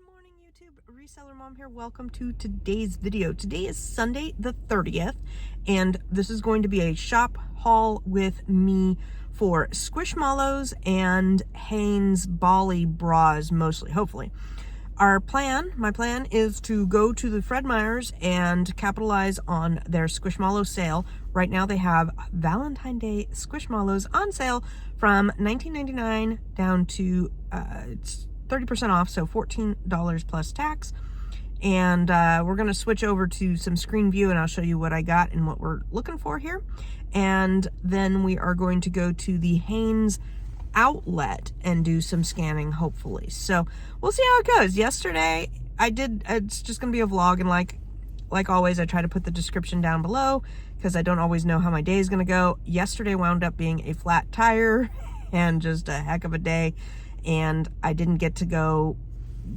Good morning, YouTube. Reseller Mom here. Welcome to today's video. Today is Sunday the 30th, and this is going to be a shop haul with me for Squishmallows and Hanes Bali Bras, mostly, hopefully. My plan is to go to the Fred Meyers and capitalize on their Squishmallow sale. Right now they have Valentine's Day Squishmallows on sale from $19.99 down to it's 30% off, so $14 plus tax. And we're going to switch over to some screen view, and I'll show you what I got and what we're looking for here. And then we are going to go to the Hanes outlet and do some scanning, hopefully. So we'll see how it goes. Yesterday it's just going to be a vlog, and like always, I try to put the description down below because I don't always know how my day is going to go. Yesterday wound up being a flat tire and just a heck of a day. And I didn't get to go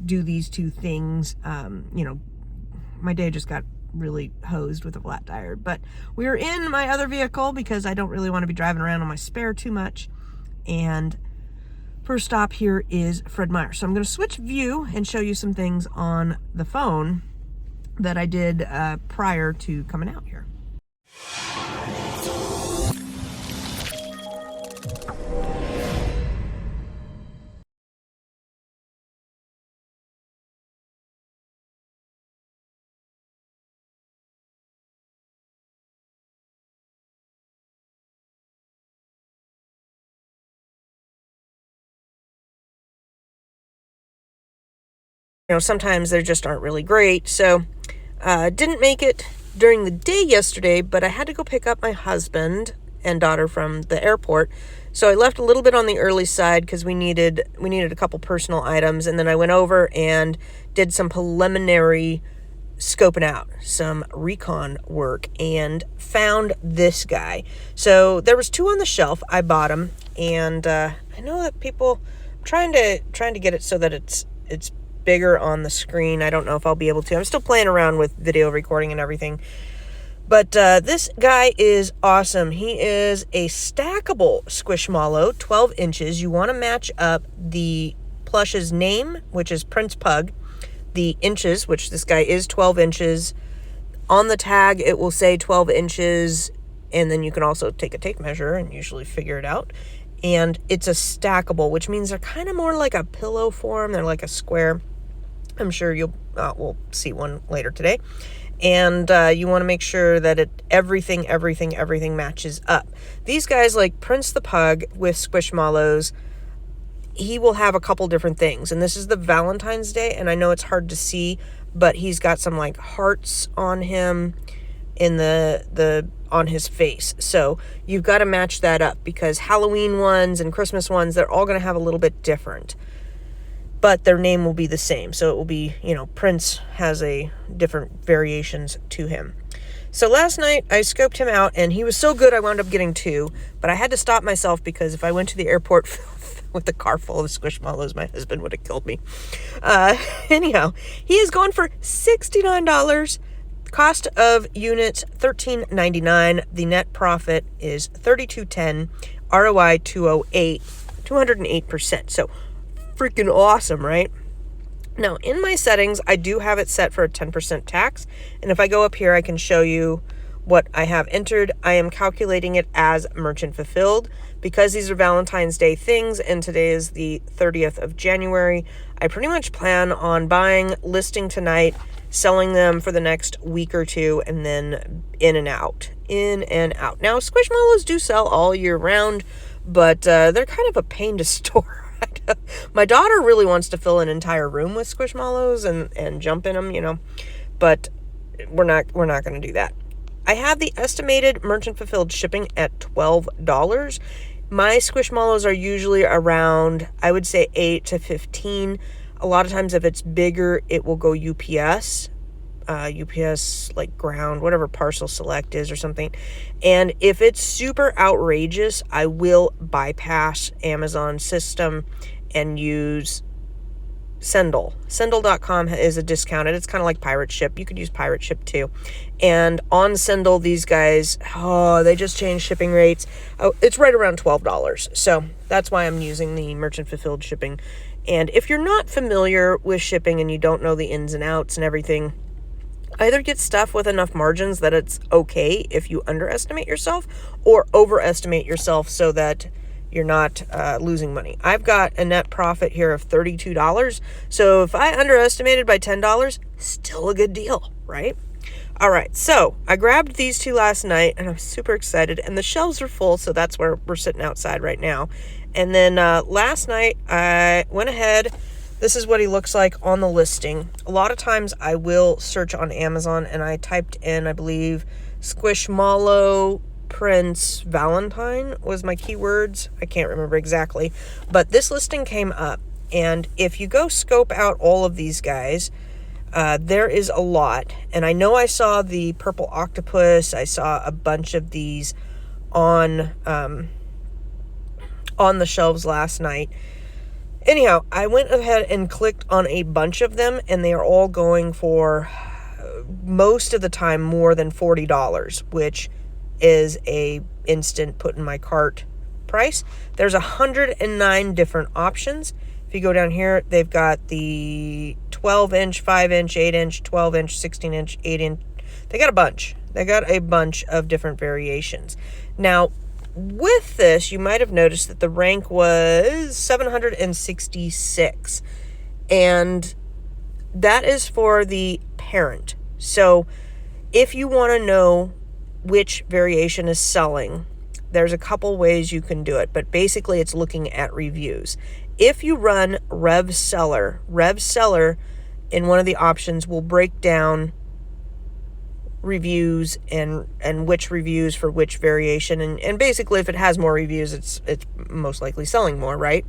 do these two things. My day just got really hosed with a flat tire. But we were in my other vehicle because I don't really want to be driving around on my spare too much. And first stop here is Fred Meyer. So I'm going to switch view and show you some things on the phone that I did prior to coming out here. Sometimes they just aren't really great. So didn't make it during the day yesterday, but I had to go pick up my husband and daughter from the airport. So I left a little bit on the early side because we needed a couple personal items, and then I went over and did some preliminary scoping out, some recon work, and found this guy. So there was two on the shelf. I bought them, and I know that people trying to get it so that it's bigger on the screen. I don't know if I'll be able to. I'm still playing around with video recording and everything. But this guy is awesome. He is a stackable Squishmallow, 12 inches. You want to match up the plush's name, which is Prince Pug, the inches, which this guy is 12 inches. On the tag, it will say 12 inches, and then you can also take a tape measure and usually figure it out. And it's a stackable, which means they're kind of more like a pillow form. They're like a square. I'm sure we'll see one later today. And you want to make sure that everything matches up. These guys, like Prince the Pug with Squishmallows, he will have a couple different things. And this is the Valentine's Day, and I know it's hard to see, but he's got some like hearts on him in on his face. So you've got to match that up, because Halloween ones and Christmas ones, they're all going to have a little bit different, but their name will be the same. So it will be, Prince has a different variations to him. So last night I scoped him out, and he was so good I wound up getting two, but I had to stop myself because if I went to the airport with a car full of Squishmallows, my husband would have killed me. Anyhow, he is going for $69. Cost of units $13.99. The net profit is $32.10. ROI 208, 208%. So freaking awesome, right? Now in my settings, I do have it set for a 10% tax. And if I go up here, I can show you what I have entered. I am calculating it as merchant fulfilled because these are Valentine's Day things, and today is the 30th of January. I pretty much plan on buying, listing tonight, selling them for the next week or two, and then in and out. Now, Squishmallows do sell all year round, but they're kind of a pain to store. My daughter really wants to fill an entire room with Squishmallows and jump in them, but we're not going to do that. I have the estimated merchant fulfilled shipping at $12. My Squishmallows are usually around, I would say, $8 to $15. A lot of times if it's bigger, it will go UPS. UPS, like ground, whatever Parcel Select is or something. And if it's super outrageous, I will bypass Amazon system and use Sendle. Sendle.com is a discounted. It's kind of like Pirate Ship. You could use Pirate Ship too. And on Sendle, these guys, they just changed shipping rates. It's right around $12. So that's why I'm using the merchant fulfilled shipping. And if you're not familiar with shipping and you don't know the ins and outs and everything, either get stuff with enough margins that it's okay if you underestimate yourself, or overestimate yourself so that you're not losing money. I've got a net profit here of $32. So if I underestimated by $10, still a good deal, right? All right, so I grabbed these two last night and I'm super excited, and the shelves are full, so that's where we're sitting outside right now. And then last night I went ahead. This is what he looks like on the listing. A lot of times I will search on Amazon, and I typed in, I believe, Squishmallow Prince Valentine was my keywords. I can't remember exactly, but this listing came up. And if you go scope out all of these guys, there is a lot. And I know I saw the purple octopus. I saw a bunch of these on the shelves last night. Anyhow, I went ahead and clicked on a bunch of them, and they are all going for most of the time more than $40, which is a instant put in my cart price. There's 109 different options. If you go down here, they've got the 12-inch, 5-inch, 8-inch, 12-inch, 16-inch, 8-inch. They got a bunch. They got a bunch of different variations. Now, with this, you might have noticed that the rank was 766, and that is for the parent. So if you want to know which variation is selling, there's a couple ways you can do it, but basically it's looking at reviews. If you run Reseller in one of the options will break down reviews and which reviews for which variation, and basically if it has more reviews, it's most likely selling more, right?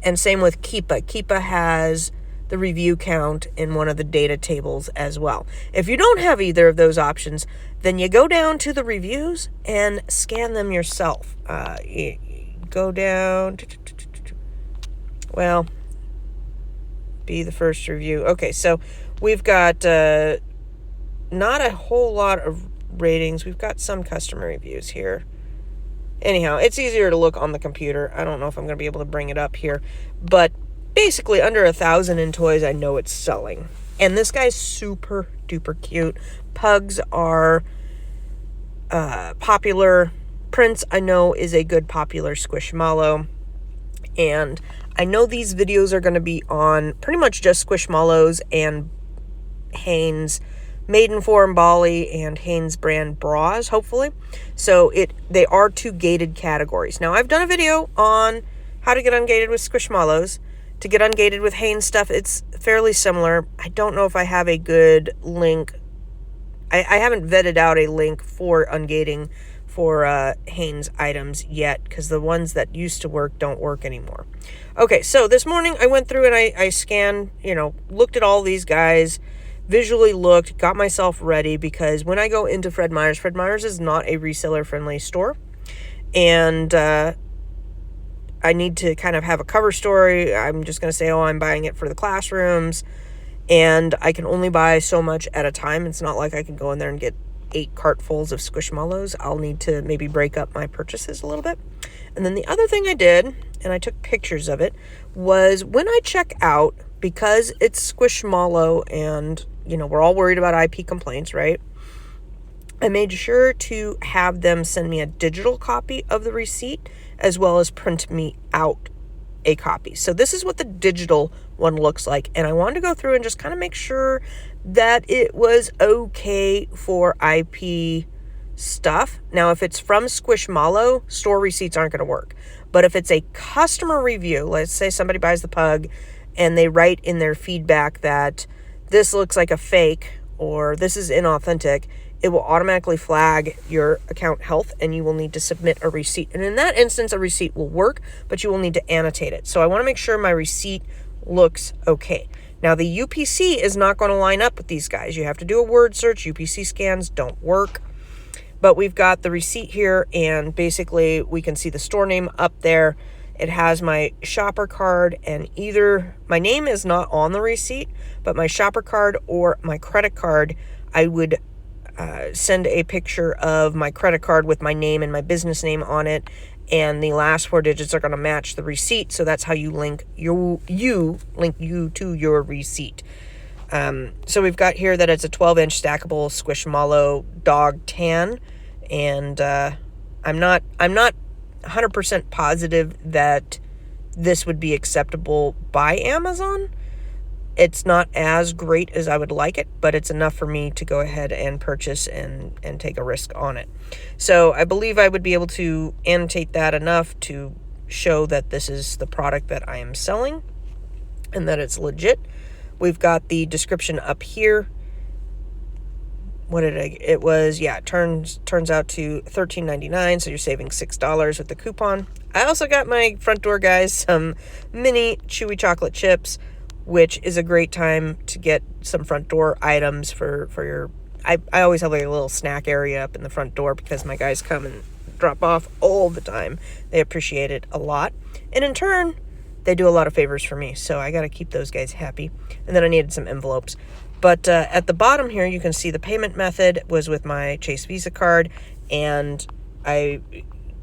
And same with Keepa has the review count in one of the data tables as well. If you don't have either of those options, then you go down to the reviews and scan them yourself. You go down, well, be the first review. Okay, so we've got not a whole lot of ratings. We've got some customer reviews here. Anyhow, it's easier to look on the computer. I don't know if I'm going to be able to bring it up here, but basically under 1,000 in toys, I know it's selling. And this guy's super duper cute. Pugs are popular. Prince, I know, is a good popular Squishmallow. And I know these videos are going to be on pretty much just Squishmallows and Hanes Maidenform Bali and Hanes brand bras, hopefully. So they are two gated categories. Now, I've done a video on how to get ungated with Squishmallows. To get ungated with Hanes stuff, it's fairly similar. I don't know if I have a good link. I haven't vetted out a link for ungating for Hanes items yet, because the ones that used to work don't work anymore. Okay, so this morning I went through and I scanned, looked at all these guys, visually looked, got myself ready, because when I go into Fred Meyer's is not a reseller-friendly store, and I need to kind of have a cover story. I'm just going to say, I'm buying it for the classrooms, and I can only buy so much at a time. It's not like I can go in there and get 8 cartfuls of Squishmallows. I'll need to maybe break up my purchases a little bit. And then the other thing I did, and I took pictures of it, was when I check out, because it's Squishmallow and, we're all worried about IP complaints, right? I made sure to have them send me a digital copy of the receipt, as well as print me out a copy. So this is what the digital one looks like. And I wanted to go through and just kind of make sure that it was okay for IP stuff. Now, if it's from Squishmallow, store receipts aren't going to work. But if it's a customer review, let's say somebody buys the pug and they write in their feedback that this looks like a fake or this is inauthentic, it will automatically flag your account health and you will need to submit a receipt. And in that instance, a receipt will work, but you will need to annotate it. So I want to make sure my receipt looks okay. Now, the UPC is not going to line up with these guys. You have to do a word search. UPC scans don't work. But we've got the receipt here, and basically we can see the store name up there. It has my shopper card, and either my name is not on the receipt, but my shopper card or my credit card, I would send a picture of my credit card with my name and my business name on it, and the last 4 digits are going to match the receipt. So that's how you link you to your receipt. So we've got here that it's a 12-inch stackable Squishmallow dog tan, and I'm not 100% positive that this would be acceptable by Amazon. It's not as great as I would like it, but it's enough for me to go ahead and purchase and take a risk on it. So I believe I would be able to annotate that enough to show that this is the product that I am selling and that it's legit. We've got the description up here. It was, yeah, it turns out to $13.99, so you're saving $6 with the coupon. I also got my front door guys some mini chewy chocolate chips, which is a great time to get some front door items for your... I always have like a little snack area up in the front door because my guys come and drop off all the time. They appreciate it a lot. And in turn, they do a lot of favors for me, so I got to keep those guys happy. And then I needed some envelopes. But at the bottom here, you can see the payment method was with my Chase Visa card, and I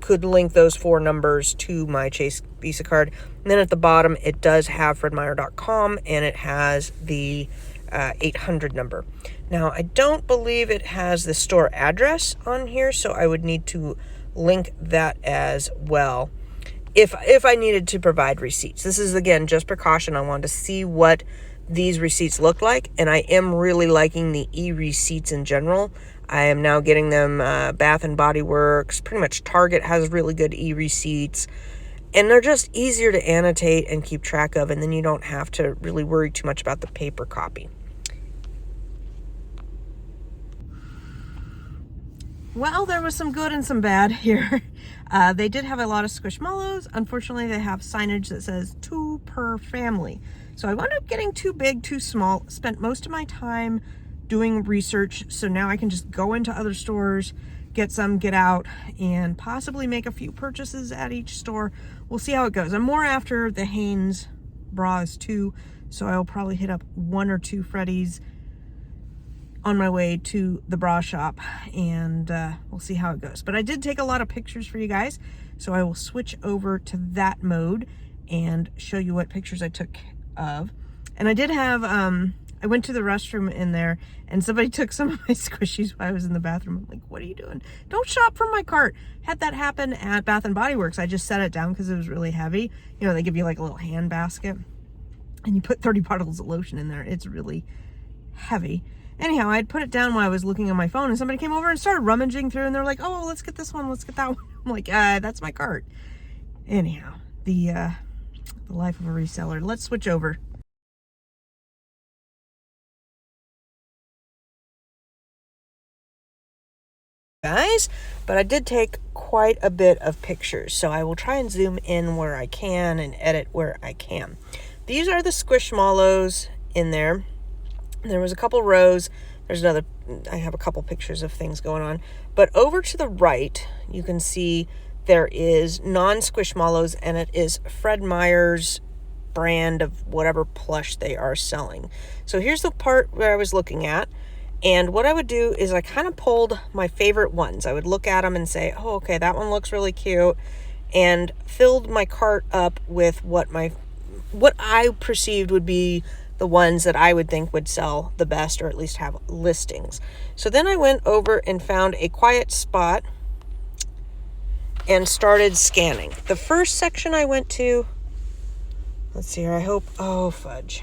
could link those 4 numbers to my Chase Visa card. And then at the bottom, it does have fredmeyer.com, and it has the 800 number. Now, I don't believe it has the store address on here, so I would need to link that as well if I needed to provide receipts. This is, again, just precaution. I wanted to see what these receipts look like, and I am really liking the e-receipts in general. I am now getting them Bath and Body Works. Pretty much Target has really good e-receipts, and they're just easier to annotate and keep track of, and then you don't have to really worry too much about the paper copy. Well, there was some good and some bad here. They did have a lot of Squishmallows. Unfortunately, they have signage that says 2 per family. So I wound up getting too big, too small. Spent most of my time doing research, so now I can just go into other stores, get some, get out, and possibly make a few purchases at each store. We'll see how it goes. I'm more after the Hanes bras too, so I'll probably hit up 1 or 2 Freddies on my way to the bra shop, and we'll see how it goes. But I did take a lot of pictures for you guys, so I will switch over to that mode and show you what pictures I took of. And I did have, I went to the restroom in there, and somebody took some of my squishies while I was in the bathroom. I'm like, what are you doing? Don't shop from my cart. Had that happen at Bath and Body Works. I just set it down because it was really heavy. You know, they give you like a little hand basket, and you put 30 bottles of lotion in there. It's really heavy. Anyhow, I'd put it down while I was looking on my phone, and somebody came over and started rummaging through, and they're like, oh, let's get this one, let's get that one. I'm like, that's my cart. Anyhow, the life of a reseller. Let's switch over. Guys, but I did take quite a bit of pictures, so I will try and zoom in where I can and edit where I can. These are the Squishmallows in there. There was a couple rows. There's another, I have a couple pictures of things going on. But over to the right, you can see there is non-Squishmallows, and it is Fred Meyer's brand of whatever plush they are selling. So here's the part where I was looking at. And what I would do is I kind of pulled my favorite ones. I would look at them and say, oh, okay, that one looks really cute. And filled my cart up with what I perceived would be the ones that I would think would sell the best, or at least have listings. So then I went over and found a quiet spot and started scanning. The first section I went to, let's see here, I hope, oh fudge.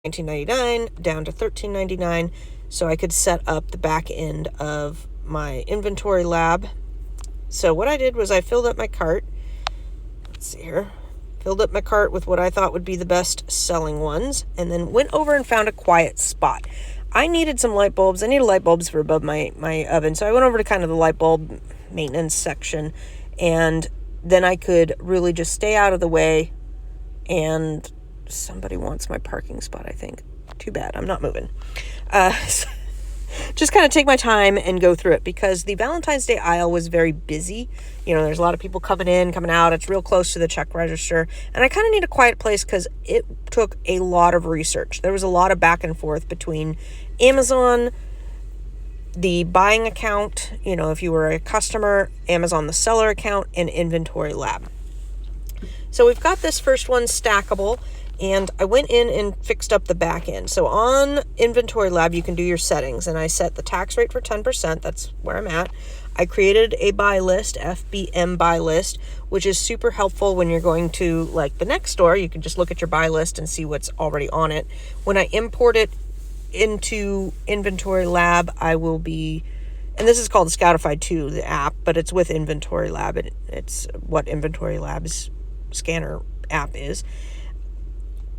$19.99 down to $13.99 so I could set up the back end of my inventory lab. So what I did was I filled up my cart. Let's see here. Filled up my cart with what I thought would be the best selling ones, and then went over and found a quiet spot. I needed some light bulbs. I needed light bulbs for above my oven. So I went over to kind of the light bulb maintenance section, and then I could really just stay out of the way. And somebody wants my parking spot, I think. Too bad. I'm not moving. Just kind of take my time and go through it, because the Valentine's Day aisle was very busy. You know, there's a lot of people coming in, coming out. It's real close to the check register. And I kind of need a quiet place because it took a lot of research. There was a lot of back and forth between Amazon, the buying account, you know, if you were a customer, Amazon, the seller account, and Inventory Lab. So we've got this first one stackable. And I went in and fixed up the back end. So on Inventory Lab, you can do your settings. And I set the tax rate for 10%. That's where I'm at. I created a buy list, FBM buy list, which is super helpful when you're going to, like, the next store. You can just look at your buy list and see what's already on it. When I import it into Inventory Lab, I will be, and this is called Scoutify 2, the app, but it's with Inventory Lab. It's what Inventory Lab's scanner app is.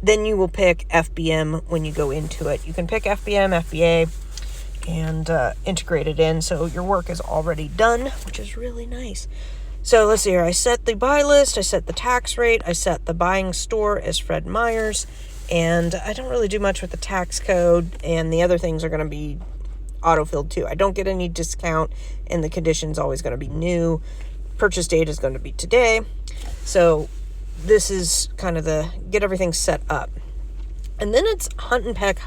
Then you will pick FBM when you go into it. You can pick FBM, FBA, and integrate it in. So your work is already done, which is really nice. So let's see here. I set the buy list. I set the tax rate. I set the buying store as Fred Meyer's. And I don't really do much with the tax code. And the other things are going to be auto-filled too. I don't get any discount. And the condition's always going to be new. Purchase date is going to be today. So this is kind of the get everything set up. And then it's hunt and peck.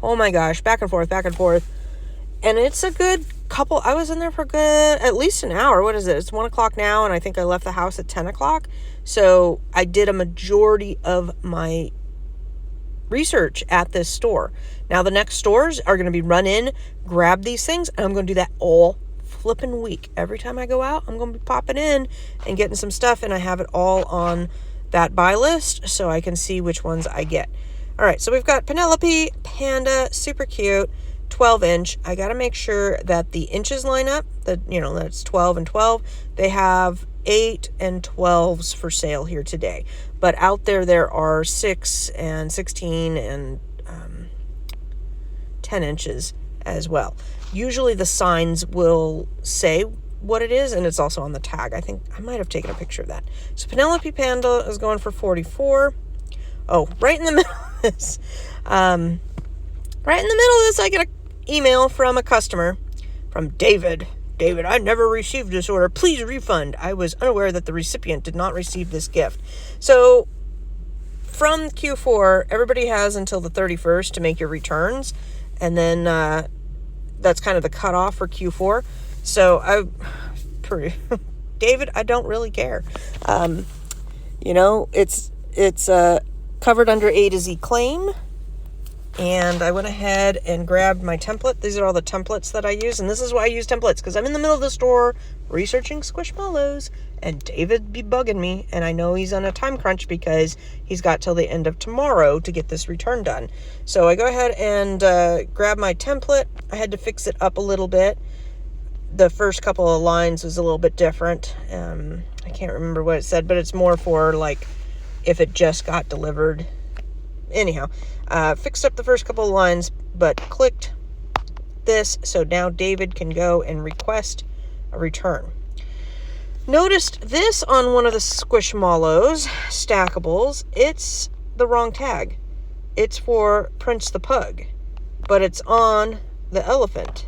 Oh my gosh, back and forth. And it's a good couple. I was in there for good, at least an hour. What is it? It's 1 o'clock now, and I think I left the house at 10 o'clock. So I did a majority of my research at this store. Now the next stores are going to be run in, grab these things, and I'm going to do that all flipping week. Every time I go out, I'm going to be popping in and getting some stuff, and I have it all on that buy list so I can see which ones I get. All right, so we've got Penelope Panda, super cute, 12-inch. I got to make sure that the inches line up, that, you know, that's 12 and 12. They have 8 and 12s for sale here today, but out there are 6 and 16 and 10 inches as well. Usually the signs will say what it is, and it's also on the tag. I think I might have taken a picture of that. So Penelope Panda is going for $44. Oh, right in the middle of this. I get an email from a customer, from David. David, I never received this order. Please refund. I was unaware that the recipient did not receive this gift. So from Q4, everybody has until the 31st to make your returns, and then that's kind of the cutoff for Q4. So David, I don't really care. You know, it's covered under A to Z claim. And I went ahead and grabbed my template. These are all the templates that I use. And this is why I use templates, because I'm in the middle of the store researching Squishmallows, and David be bugging me. And I know he's on a time crunch because he's got till the end of tomorrow to get this return done. So I go ahead and grab my template. I had to fix it up a little bit. The first couple of lines was a little bit different. I can't remember what it said, but it's more for like if it just got delivered. Anyhow, fixed up the first couple of lines, but clicked this, so now David can go and request a return. Noticed this on one of the Squishmallows stackables. It's the wrong tag. It's for Prince the Pug, but it's on the elephant.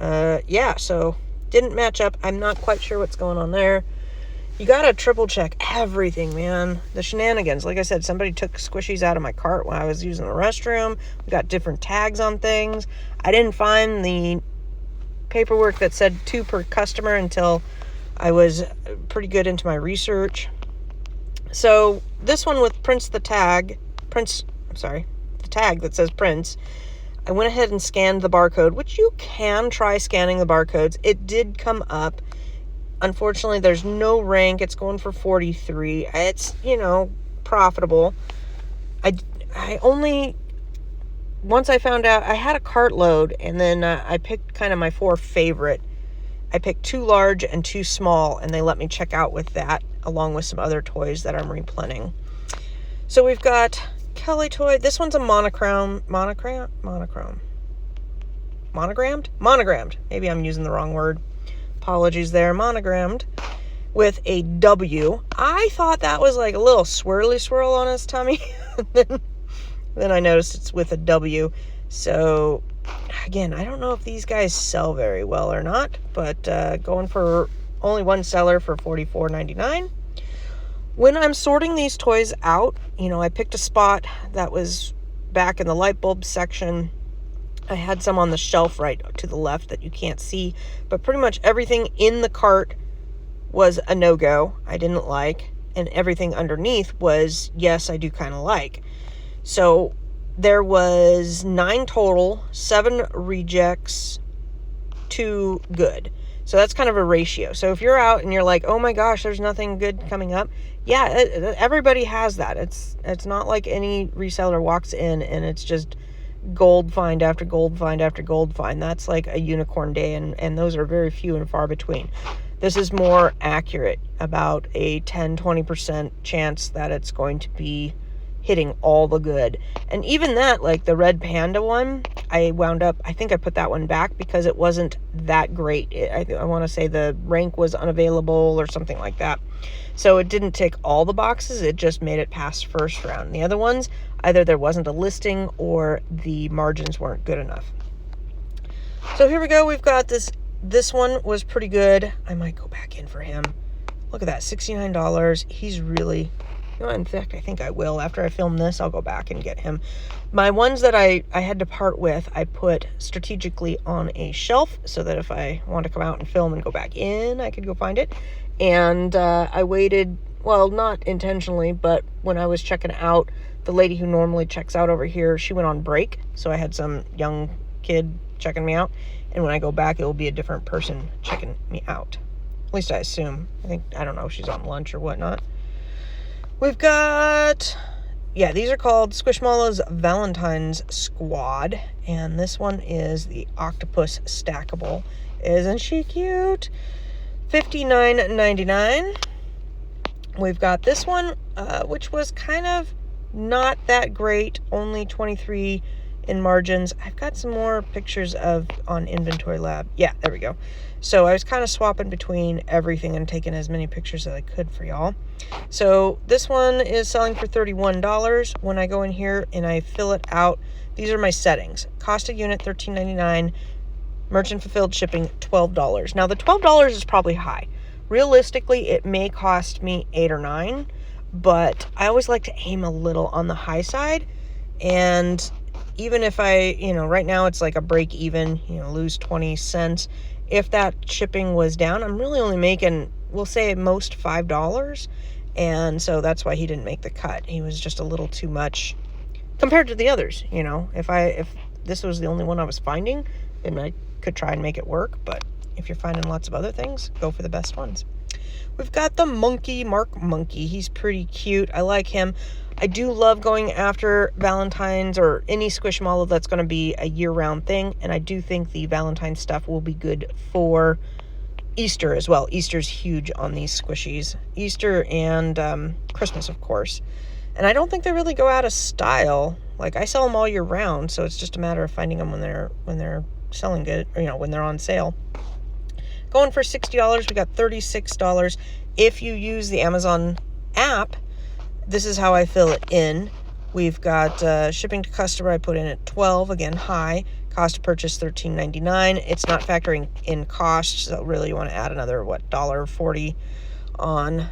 Yeah, so didn't match up. I'm not quite sure what's going on there. You gotta triple check everything, man. The shenanigans. Like I said, somebody took squishies out of my cart when I was using the restroom. We got different tags on things. I didn't find the paperwork that said 2 per customer until I was pretty good into my research. So this one with the tag that says Prince, I went ahead and scanned the barcode, which you can try scanning the barcodes. It did come up. Unfortunately, there's no rank. It's going for 43. It's, you know, profitable. I once I found out, I had a cartload, and then I picked kind of my 4 favorite. I picked 2 large and 2 small, and they let me check out with that, along with some other toys that I'm replanning. So we've got Kelly toy. This one's a monogrammed. Maybe I'm using the wrong word. Apologies there. Monogrammed with a W. I thought that was like a little swirly swirl on his tummy. Then I noticed it's with a W. So again, I don't know if these guys sell very well or not, but going for only one seller for $44.99. When I'm sorting these toys out, I picked a spot that was back in the light bulb section. I had some on the shelf right to the left that you can't see, but pretty much everything in the cart was a no-go. I didn't like, and everything underneath was, yes, I do kind of like. So there was 9 total, 7 rejects, 2 good. So that's kind of a ratio. So if you're out and you're like, oh my gosh, there's nothing good coming up. Yeah, everybody has that. It's not like any reseller walks in and it's just gold find after gold find after gold find. That's like a unicorn day, and those are very few and far between. This is more accurate, about a 10-20% chance that it's going to be hitting all the good. And even that, like the red panda one, I think I put that one back because it wasn't that great. I want to say the rank was unavailable or something like that. So it didn't tick all the boxes, it just made it past first round. The other ones, either there wasn't a listing or the margins weren't good enough. So here we go, we've got this one was pretty good. I might go back in for him. Look at that, $69. He's really, in fact, I think I will. After I film this, I'll go back and get him. My ones that I had to part with, I put strategically on a shelf so that if I want to come out and film and go back in, I could go find it. And I waited, well, not intentionally, but when I was checking out, the lady who normally checks out over here, she went on break. So I had some young kid checking me out. And when I go back, it will be a different person checking me out. At least I assume. I don't know if she's on lunch or whatnot. We've got, these are called Squishmallows Valentine's Squad. And this one is the octopus stackable. Isn't she cute? $59.99. We've got this one, which was kind of not that great. Only 23 in margins. I've got some more pictures on Inventory Lab. Yeah, there we go. So I was kind of swapping between everything and taking as many pictures as I could for y'all. So this one is selling for $31. When I go in here and I fill it out, these are my settings. Cost a unit, $13.99. Merchant fulfilled shipping, $12. Now the $12 is probably high. Realistically, it may cost me $8 or $9, but I always like to aim a little on the high side. And even if I, right now it's like a break even, lose 20 cents. If that shipping was down, I'm really only making, we'll say at most $5. And so that's why he didn't make the cut. He was just a little too much compared to the others. If this was the only one I was finding, then I could try and make it work. But if you're finding lots of other things, go for the best ones. We've got the Mark Monkey. He's pretty cute. I like him. I do love going after Valentine's or any Squishmallow that's going to be a year-round thing. And I do think the Valentine stuff will be good for Easter as well. Easter's huge on these squishies. Easter and Christmas, of course. And I don't think they really go out of style. Like, I sell them all year round, so it's just a matter of finding them when they're selling good, or when they're on sale. Going for $60, we got $36. If you use the Amazon app, this is how I fill it in. We've got shipping to customer, I put in at $12, again, high. Cost to purchase $13.99. It's not factoring in cost, so really you want to add another, $1.40 on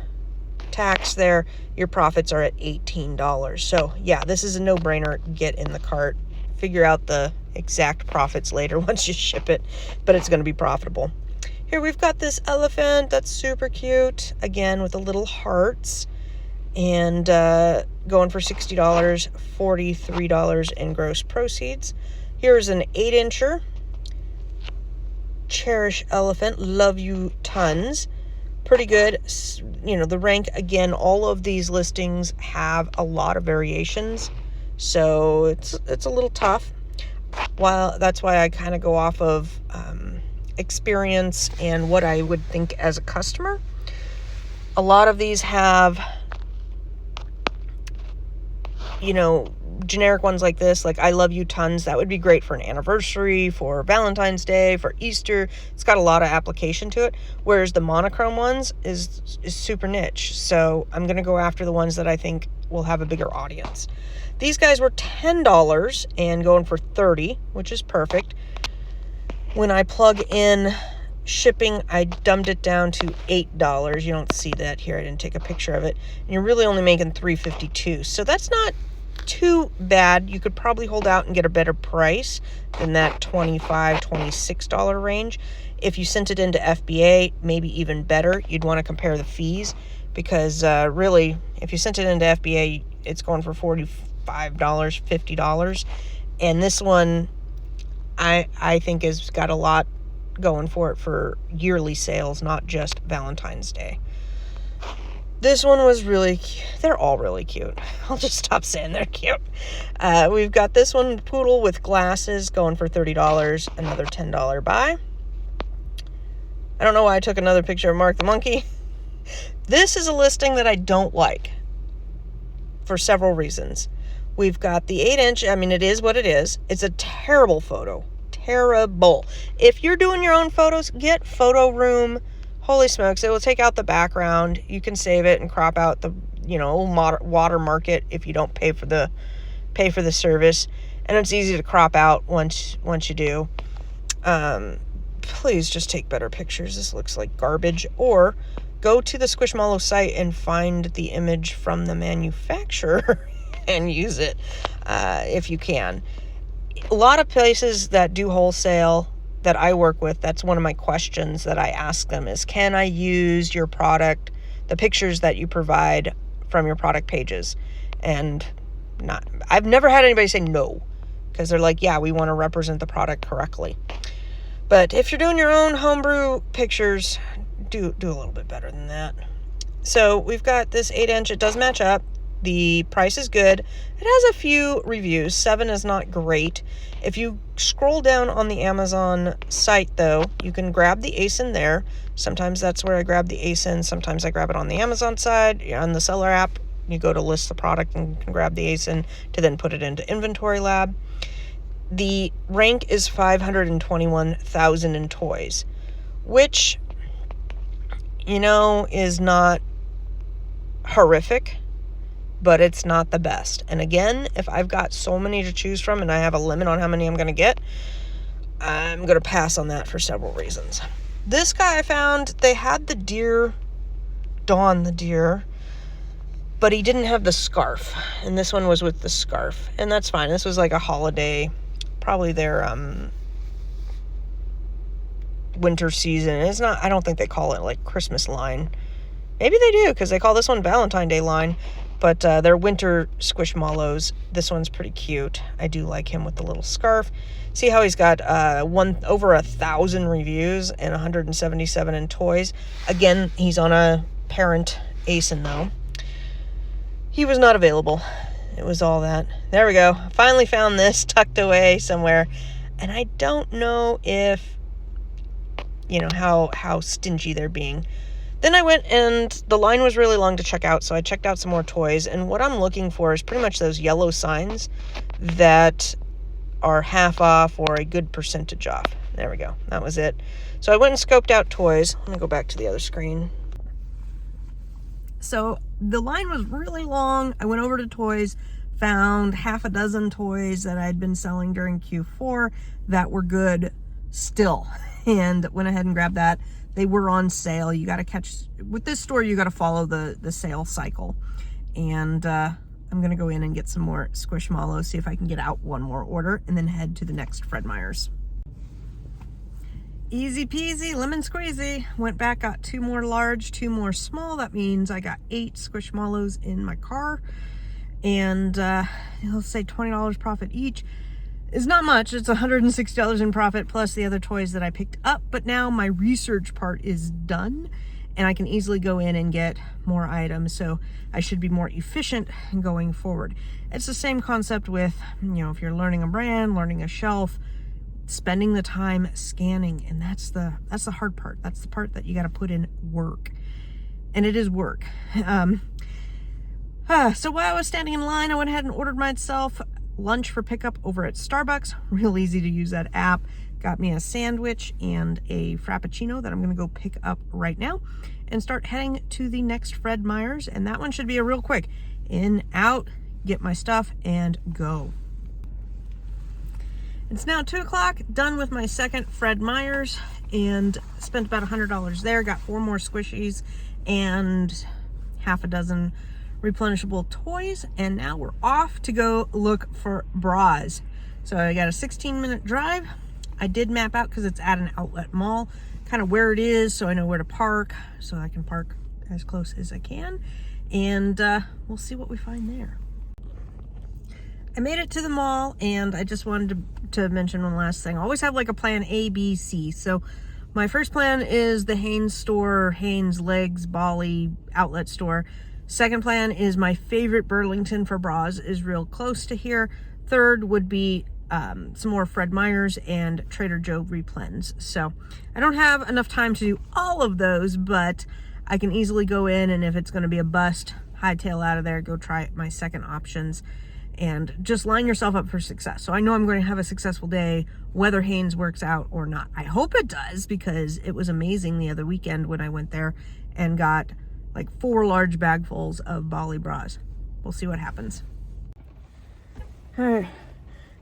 tax there. Your profits are at $18. So yeah, this is a no-brainer. Get in the cart. Figure out the exact profits later once you ship it, but it's going to be profitable. Here we've got this elephant that's super cute, again with the little hearts, and going for $60, $43 in gross proceeds. Here's an 8-incher. Cherish elephant, love you tons. Pretty good. The rank, again, all of these listings have a lot of variations. So it's a little tough. Well, that's why I kind of go off of experience and what I would think as a customer. A lot of these have, generic ones like this, like I love you tons. That would be great for an anniversary, for Valentine's Day, for Easter. It's got a lot of application to it. Whereas the monochrome ones is super niche. So I'm going to go after the ones that I think will have a bigger audience. These guys were $10 and going for $30, which is perfect. When I plug in shipping, I dumbed it down to $8. You don't see that here. I didn't take a picture of it. And you're really only making $3.52. So that's not too bad. You could probably hold out and get a better price than that $25, $26 range. If you sent it into FBA, maybe even better. You'd want to compare the fees because really, if you sent it into FBA, it's going for $45, $50. And this one, I think has got a lot going for it for yearly sales, not just Valentine's Day. This one was really cute. They're all really cute. I'll just stop saying they're cute. We've got this one, poodle with glasses, going for $30. Another $10 buy. I don't know why I took another picture of Mark the monkey. This is a listing that I don't like for several reasons. We've got the 8-inch. I mean, it is what it is. It's a terrible photo. Terrible. If you're doing your own photos, get Photo Room. Holy smokes, it will take out the background. You can save it and crop out the, watermark it if you don't pay for the service. And it's easy to crop out once you do. Please just take better pictures. This looks like garbage. Or go to the Squishmallows site and find the image from the manufacturer and use it if you can. A lot of places that do wholesale that I work with, that's one of my questions that I ask them is, can I use your product, the pictures that you provide from your product pages? And I've never had anybody say no, because they're like, yeah, we want to represent the product correctly. But if you're doing your own homebrew pictures, do a little bit better than that. So we've got this 8-inch. It does match up. The price is good. It has a few reviews. 7 is not great. If you scroll down on the Amazon site, though, you can grab the ASIN there. Sometimes that's where I grab the ASIN. Sometimes I grab it on the Amazon side. On the seller app, you go to list the product and can grab the ASIN to then put it into Inventory Lab. The rank is 521,000 in toys, which, is not horrific, but it's not the best. And again, if I've got so many to choose from and I have a limit on how many I'm going to get, I'm going to pass on that for several reasons. This guy I found, they had the deer, Dawn the deer, but he didn't have the scarf. And this one was with the scarf. And that's fine. This was like a holiday, probably their winter season. It's not, I don't think they call it like Christmas line. Maybe they do, because they call this one Valentine Day line. But they're winter Squishmallows. This one's pretty cute. I do like him with the little scarf. See how he's got over 1,000 reviews and 177 in toys. Again, he's on a parent ASIN, though. He was not available. It was all that. There we go. Finally found this tucked away somewhere. And I don't know if, how stingy they're being. Then I went and the line was really long to check out, so I checked out some more toys. And what I'm looking for is pretty much those yellow signs that are half off or a good percentage off. There we go. That was it. So I went and scoped out toys. Let me go back to the other screen. So the line was really long. I went over to toys, found half a dozen toys that I'd been selling during Q4 that were good still, and went ahead and grabbed that. They were on sale. You got to with this store, you got to follow the sale cycle. And I'm going to go in and get some more Squishmallows, see if I can get out one more order, and then head to the next Fred Meyer's. Easy peasy, lemon squeezy. Went back, got 2 more large, 2 more small. That means I got 8 Squishmallows in my car. And let's say $20 profit each. Is not much. It's $160 in profit plus the other toys that I picked up. But now my research part is done, and I can easily go in and get more items, so I should be more efficient going forward. It's the same concept with, if you're learning a brand, learning a shelf, spending the time scanning, and that's the hard part. That's the part that you got to put in work, and it is work. So while I was standing in line, I went ahead and ordered myself lunch for pickup over at Starbucks. Real easy to use that app. Got me a sandwich and a Frappuccino that I'm going to go pick up right now and start heading to the next Fred Meyer's, and that one should be a real quick in, out, get my stuff, and go. It's now 2 o'clock, done with my second Fred Meyer's, and spent about $100 there. Got 4 more squishies and half a dozen replenishable toys, and now we're off to go look for bras. So I got a 16-minute drive. I did map out, because it's at an outlet mall, kind of where it is, so I know where to park, so I can park as close as I can, and we'll see what we find there. I made it to the mall, and I just wanted to mention one last thing. I always have like a plan A, B, C. So my first plan is the Hanes store, Hanes Legs Bali outlet store. Second plan is my favorite Burlington for bras, is real close to here. Third would be some more Fred Meyer's and Trader Joe replens. So I don't have enough time to do all of those, but I can easily go in, and if it's going to be a bust, hightail out of there, go try my second options, and just line yourself up for success. So I know I'm going to have a successful day, whether Hanes works out or not. I hope it does, because it was amazing the other weekend when I went there and got like 4 large bagfuls of Bali Bras. We'll see what happens. All right,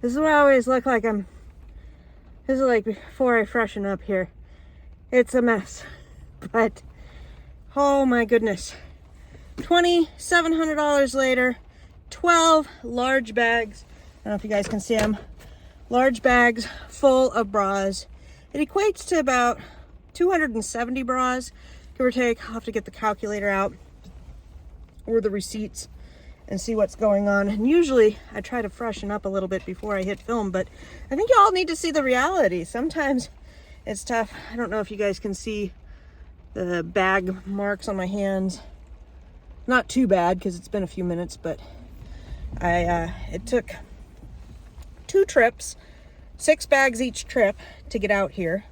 this is what I always look like. This is like before I freshen up here. It's a mess, but oh my goodness. $2,700 later, 12 large bags. I don't know if you guys can see them. Large bags full of bras. It equates to about 270 bras, give or take. I'll have to get the calculator out or the receipts and see what's going on. And usually I try to freshen up a little bit before I hit film, but I think y'all need to see the reality. Sometimes it's tough. I don't know if you guys can see the bag marks on my hands. Not too bad, because it's been a few minutes, but it took 2 trips, 6 bags each trip to get out here.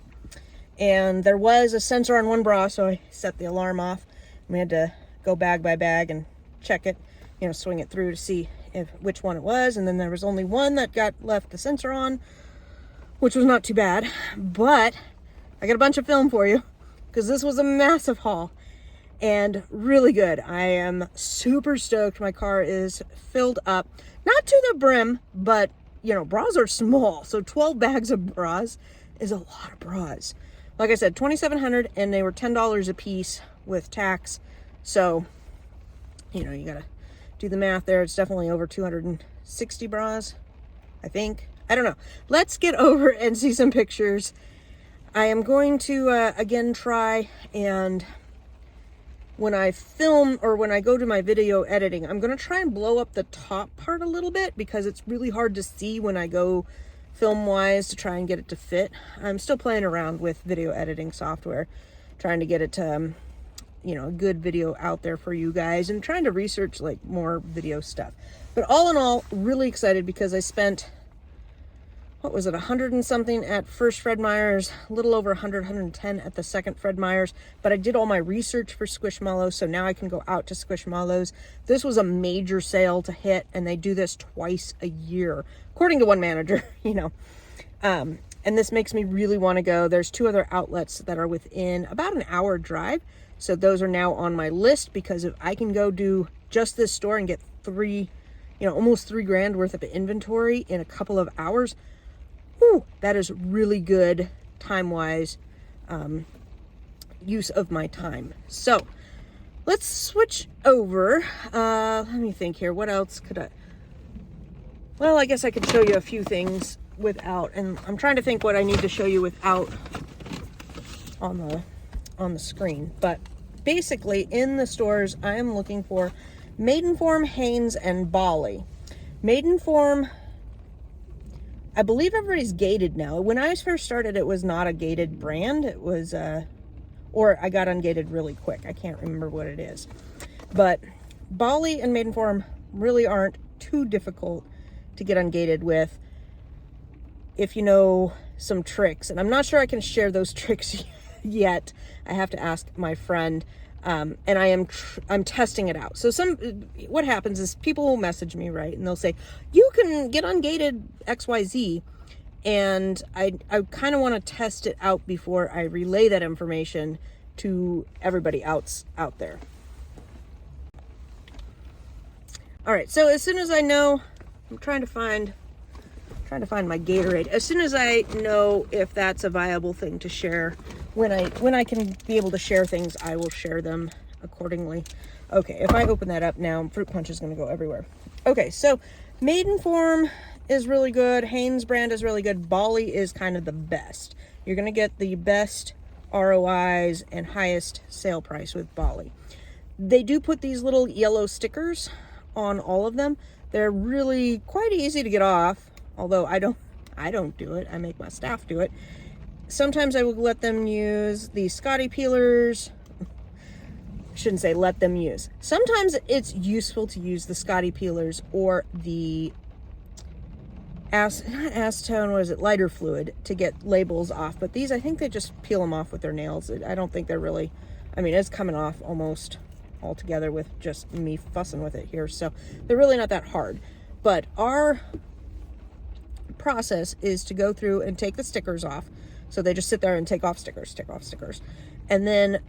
And there was a sensor on one bra, so I set the alarm off. We had to go bag by bag and check it, swing it through to see which one it was. And then there was only one that got left the sensor on, which was not too bad. But I got a bunch of film for you, because this was a massive haul and really good. I am super stoked. My car is filled up, not to the brim, but bras are small, so 12 bags of bras is a lot of bras. Like I said, $2,700, and they were $10 a piece with tax. So, you gotta do the math there. It's definitely over 260 bras, I think. I don't know. Let's get over and see some pictures. I am going to, again, try, and when I film, or when I go to my video editing, I'm going to try and blow up the top part a little bit, because it's really hard to see when I go film-wise to try and get it to fit. I'm still playing around with video editing software, trying to get it to, a good video out there for you guys, and trying to research like more video stuff. But all in all, really excited, because I spent, what was it, 100 and something at first Fred Meyer's, a little over 110 at the second Fred Meyer's. But I did all my research for Squishmallows, so now I can go out to Squishmallows. This was a major sale to hit, and they do this twice a year, according to one manager, and this makes me really want to go. There's 2 other outlets that are within about an hour drive, so those are now on my list, because if I can go do just this store and get almost $3,000 worth of inventory in a couple of hours, ooh, that is really good time-wise use of my time. So let's switch over. Let me think here. What else could I? Well, I guess I could show you a few things without, and I'm trying to think what I need to show you without on the screen. But basically, in the stores, I am looking for Maidenform, Hanes, and Bali. Maidenform, I believe everybody's gated now. When I first started, it was not a gated brand. It was or I got ungated really quick. I can't remember what it is. But Bali and Maidenform really aren't too difficult to get ungated with if you know some tricks. And I'm not sure I can share those tricks yet. I have to ask my friend. And I'm testing it out. So what happens is people will message me, right? And they'll say, you can get ungated XYZ. And I kind of want to test it out before I relay that information to everybody else out there. All right, so as soon as I know, I'm trying to find my Gatorade. As soon as I know if that's a viable thing to share, when I can be able to share things, I will share them accordingly. Okay, if I open that up now, Fruit Punch is going to go everywhere. Okay, so Maidenform is really good. Hanes brand is really good. Bali is kind of the best. You're going to get the best ROIs and highest sale price with Bali. They do put these little yellow stickers on all of them. They're really quite easy to get off, although I don't do it. I make my staff do it. Sometimes I will let them use the Scotty peelers. I shouldn't say let them use. Sometimes it's useful to use the Scotty peelers or the acetone, what is it, lighter fluid to get labels off. But these, I think they just peel them off with their nails. I don't think they're really, I mean, it's coming off almost all together with just me fussing with it here. So they're really not that hard. But our process is to go through and take the stickers off. So they just sit there and take off stickers. And then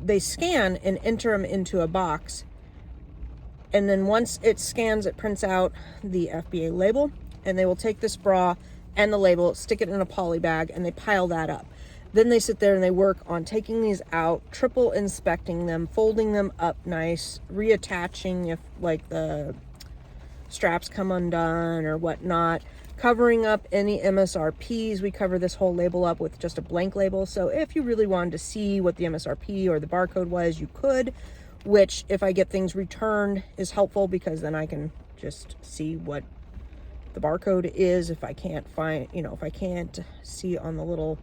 they scan and enter them into a box. And then once it scans, it prints out the FBA label. And they will take this bra and the label, stick it in a poly bag, and they pile that up. Then they sit there and they work on taking these out, triple inspecting them, folding them up nice, reattaching if like the straps come undone or whatnot, covering up any MSRPs. We cover this whole label up with just a blank label. So if you really wanted to see what the MSRP or the barcode was, you could, which if I get things returned is helpful because then I can just see what the barcode is. If I can't find, if I can't see on the little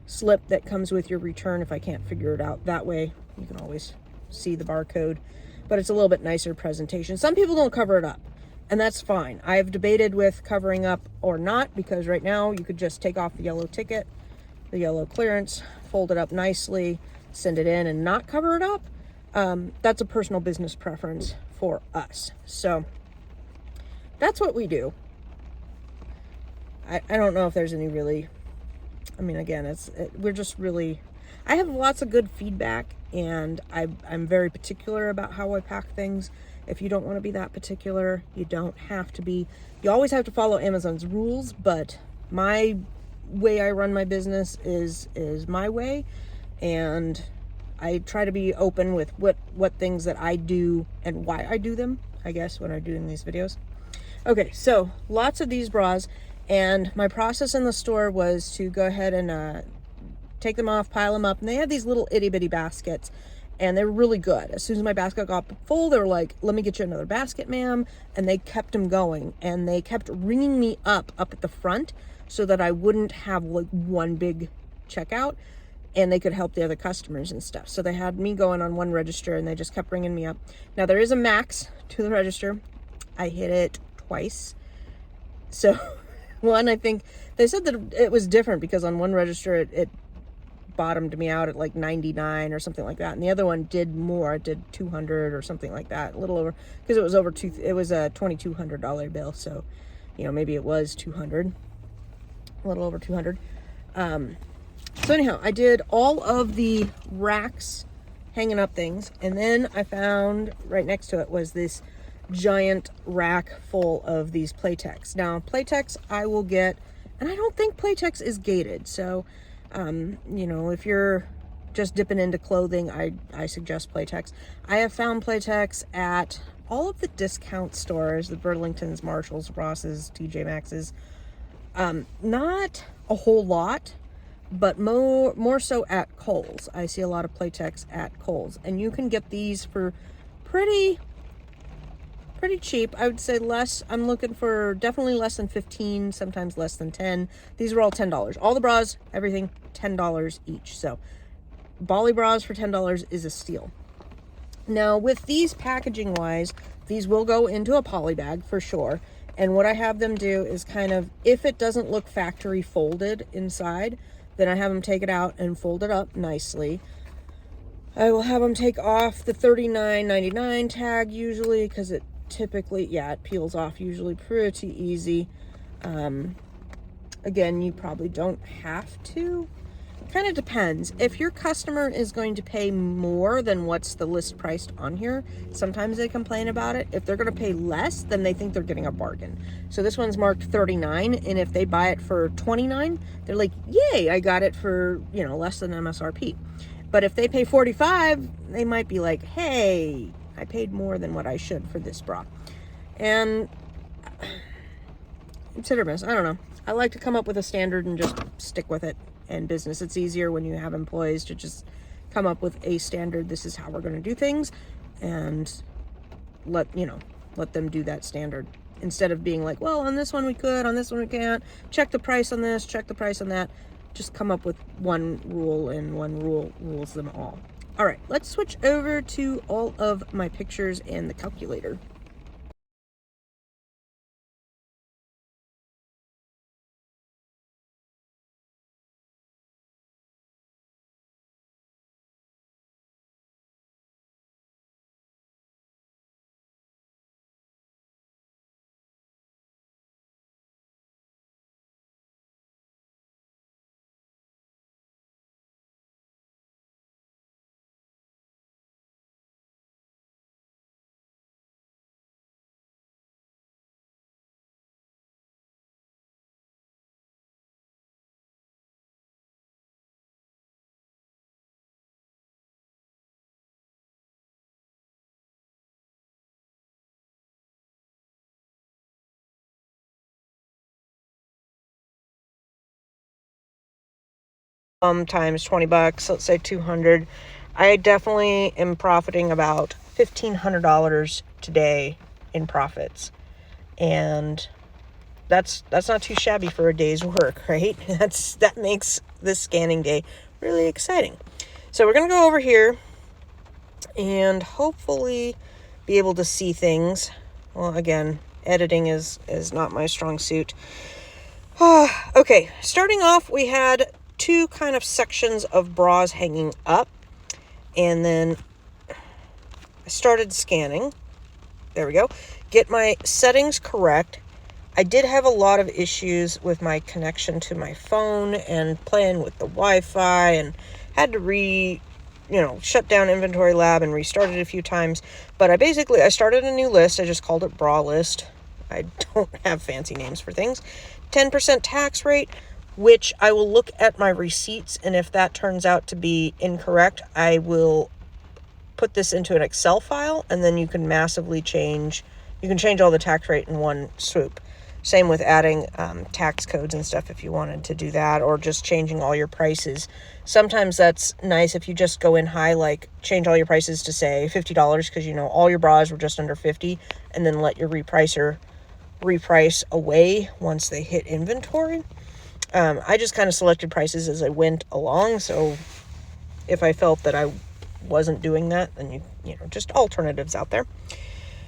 slip that comes with your return, if I can't figure it out that way, you can always see the barcode, but it's a little bit nicer presentation. Some people don't cover it up, and that's fine. I've debated with covering up or not, because right now you could just take off the yellow ticket, the yellow clearance, fold it up nicely, send it in and not cover it up. That's a personal business preference for us. So that's what we do. I don't know if there's any really, I mean, again, we're just really, I have lots of good feedback, and I'm very particular about how I pack things. If you don't want to be that particular, you don't have to be. You always have to follow Amazon's rules, but my way I run my business is my way, and I try to be open with what things that I do and why I do them, I guess, when I'm doing these videos. Okay, so lots of these bras. And my process in the store was to go ahead and take them off, pile them up. And they had these little itty bitty baskets, and they were really good. As soon as my basket got full, they were like, let me get you another basket, ma'am. And they kept them going, and they kept ringing me up at the front so that I wouldn't have like one big checkout, and they could help the other customers and stuff. So they had me going on one register, and they just kept ringing me up. Now there is a max to the register. I hit it twice. So one, I think they said that it was different because on one register it bottomed me out at like 99 or something like that, and the other one did more. It did 200 or something like that, a little over, because it was over it was a $2,200 bill. So maybe it was 200, a little over 200. So anyhow, I did all of the racks hanging up things, and then I found right next to it was this giant rack full of these Playtex. Now Playtex I will get, and I don't think Playtex is gated, so if you're just dipping into clothing, I suggest Playtex. I have found Playtex at all of the discount stores, the Burlingtons, Marshalls, Rosses, TJ Maxx's. Not a whole lot, but more so at Kohl's. I see a lot of Playtex at Kohl's, and you can get these for pretty cheap. I would say less. I'm looking for definitely less than 15, sometimes less than 10. These are all $10. All the bras, everything, $10 each. So Bali Bras for $10 is a steal. Now, with these packaging wise, these will go into a poly bag for sure. And what I have them do is kind of, if it doesn't look factory folded inside, then I have them take it out and fold it up nicely. I will have them take off the $39.99 tag usually, because it typically, yeah, it peels off usually pretty easy. Again, you probably don't have to. Kind of depends. If your customer is going to pay more than what's the list priced on here, sometimes they complain about it. If they're going to pay less, then they think they're getting a bargain. So this one's marked $39, and if they buy it for $29, they're like, yay, I got it for, you know, less than MSRP. But if they pay $45, they might be like, hey, I paid more than what I should for this bra. And it's hit or miss. I don't know. I like to come up with a standard and just stick with it. In business, it's easier when you have employees to just come up with a standard. This is how we're going to do things, and let them do that standard, instead of being like, well, on this one we could, on this one we can't, check the price on this, check the price on that. Just come up with one rule, and one rule rules them all. All right, let's switch over to all of my pictures and the calculator. Times 20 bucks, let's say 200. I definitely am profiting about $1,500 today in profits. And that's not too shabby for a day's work, right? That makes this scanning day really exciting. So we're going to go over here and hopefully be able to see things. Well, again, editing is not my strong suit. Okay, starting off, we had two kind of sections of bras hanging up, and then I started scanning. There we go. Get my settings correct. I did have a lot of issues with my connection to my phone and playing with the Wi-Fi, and had to shut down Inventory Lab and restart it a few times. But I started a new list. I just called it Bra List. I don't have fancy names for things. 10% tax rate, which I will look at my receipts, and if that turns out to be incorrect, I will put this into an Excel file, and then you can change all the tax rate in one swoop. Same with adding tax codes and stuff if you wanted to do that, or just changing all your prices. Sometimes that's nice if you just go in high, like change all your prices to say $50 because all your bras were just under 50, and then let your repricer reprice away once they hit inventory. I just kind of selected prices as I went along, so if I felt that I wasn't doing that, then just alternatives out there.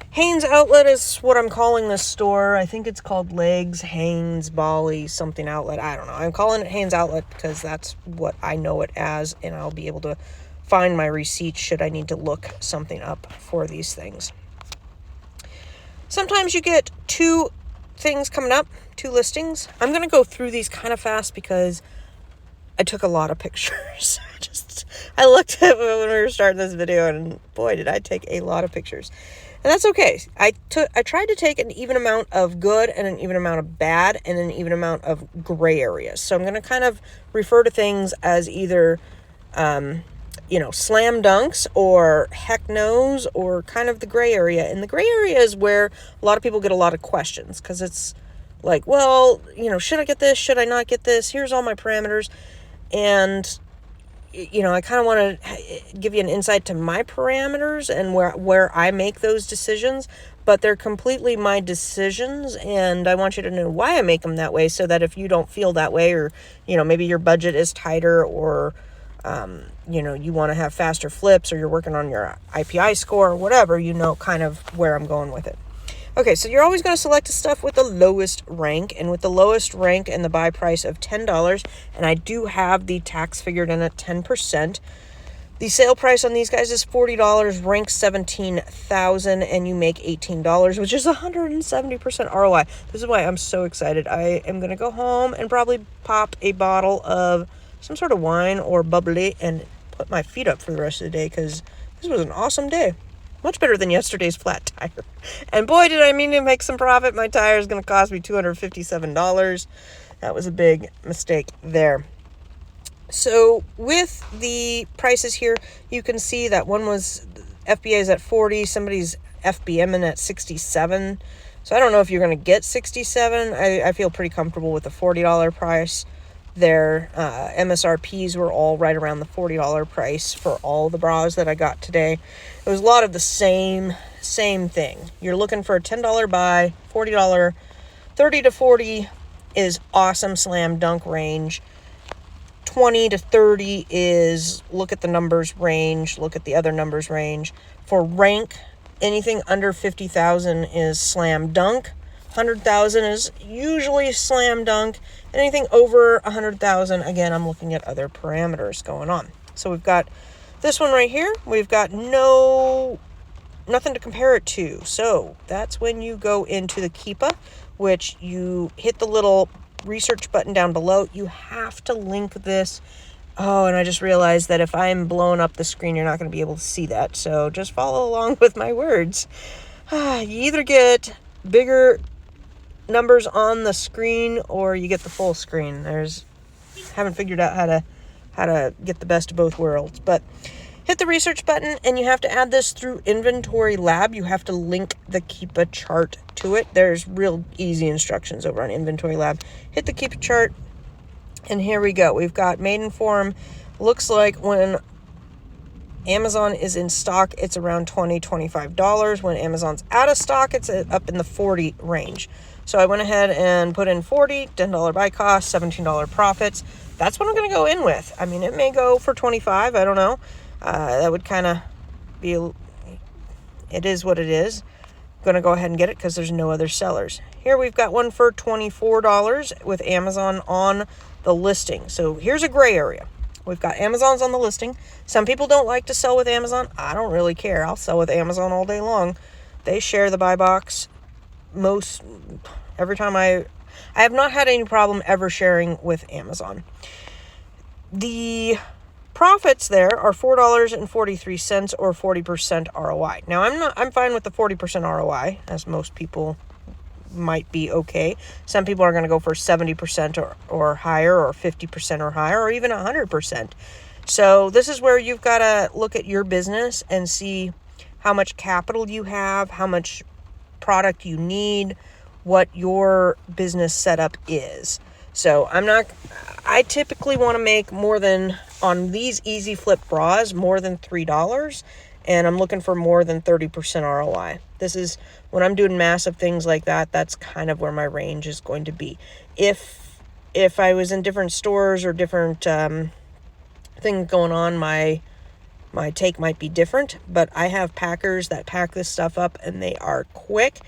Hanes Outlet is what I'm calling this store. I think it's called Legs, Hanes, Bali, something outlet. I don't know. I'm calling it Hanes Outlet because that's what I know it as, and I'll be able to find my receipts should I need to look something up for these things. Sometimes you get two things coming up, two listings. I'm going to go through these kind of fast because I took a lot of pictures. I looked at when we were starting this video, and boy, did I take a lot of pictures. And that's okay. I tried to take an even amount of good and an even amount of bad and an even amount of gray areas. So I'm going to kind of refer to things as either slam dunks or heck no's, or kind of the gray area. And the gray area is where a lot of people get a lot of questions, because it's like, well, should I get this? Should I not get this? Here's all my parameters. And, I kind of want to give you an insight to my parameters and where I make those decisions, but they're completely my decisions. And I want you to know why I make them that way, so that if you don't feel that way, or, maybe your budget is tighter, or you want to have faster flips, or you're working on your IPI score or whatever, kind of where I'm going with it. Okay, so you're always going to select the stuff with the lowest rank, and with the lowest rank and the buy price of $10, and I do have the tax figured in at 10%. The sale price on these guys is $40, rank 17,000, and you make $18, which is 170% ROI. This is why I'm so excited. I am going to go home and probably pop a bottle of some sort of wine or bubbly and put my feet up for the rest of the day, because this was an awesome day. Much better than yesterday's flat tire. And boy, did I mean to make some profit. My tire is going to cost me $257. That was a big mistake there. So with the prices here, you can see that one was FBA is at 40, somebody's FBM at 67. So I don't know if you're going to get 67. I feel pretty comfortable with the $40 price. Their MSRPs were all right around the $40 price for all the bras that I got today. It was a lot of the same thing. You're looking for a $10 buy, $40, 30 to 40 is awesome slam dunk range. 20 to 30 is look at the numbers range, look at the other numbers range. For rank, anything under 50,000 is slam dunk. 100,000 is usually slam dunk. Anything over 100,000, again, I'm looking at other parameters going on. So we've got this one right here. We've got nothing to compare it to. So that's when you go into the Keepa, which you hit the little research button down below. You have to link this. Oh, and I just realized that if I'm blowing up the screen, you're not going to be able to see that. So just follow along with my words. You either get bigger numbers on the screen or you get the full screen. Haven't figured out how to get the best of both worlds, but hit the research button and you have to add this through Inventory Lab. You have to link the Keepa chart to it. There's real easy instructions over on Inventory Lab. Hit the Keepa chart and here we go. We've got maiden form. Looks like when Amazon is in stock, it's around $20, $25. When Amazon's out of stock, it's up in the 40 range. So I went ahead and put in 40, $10 buy cost, $17 profits. That's what I'm going to go in with. I mean, it may go for 25. I don't know. That would kind of be, it is what it is. I'm going to go ahead and get it because there's no other sellers. Here we've got one for $24 with Amazon on the listing. So here's a gray area. We've got Amazon's on the listing. Some people don't like to sell with Amazon. I don't really care. I'll sell with Amazon all day long. They share the buy box. Every time I have not had any problem ever sharing with Amazon. The profits there are $4.43 or 40% ROI. Now I'm fine with the 40% ROI, as most people might be okay. Some people are going to go for 70% or higher, or 50% or higher, or even 100%. So this is where you've got to look at your business and see how much capital you have, how much product you need, what your business setup is. So I typically want to make more than, on these easy flip bras, more than $3, and I'm looking for more than 30% ROI. This is when I'm doing massive things like that, that's kind of where my range is going to be. If I was in different stores or different things going on, my take might be different, but I have packers that pack this stuff up and they are quick.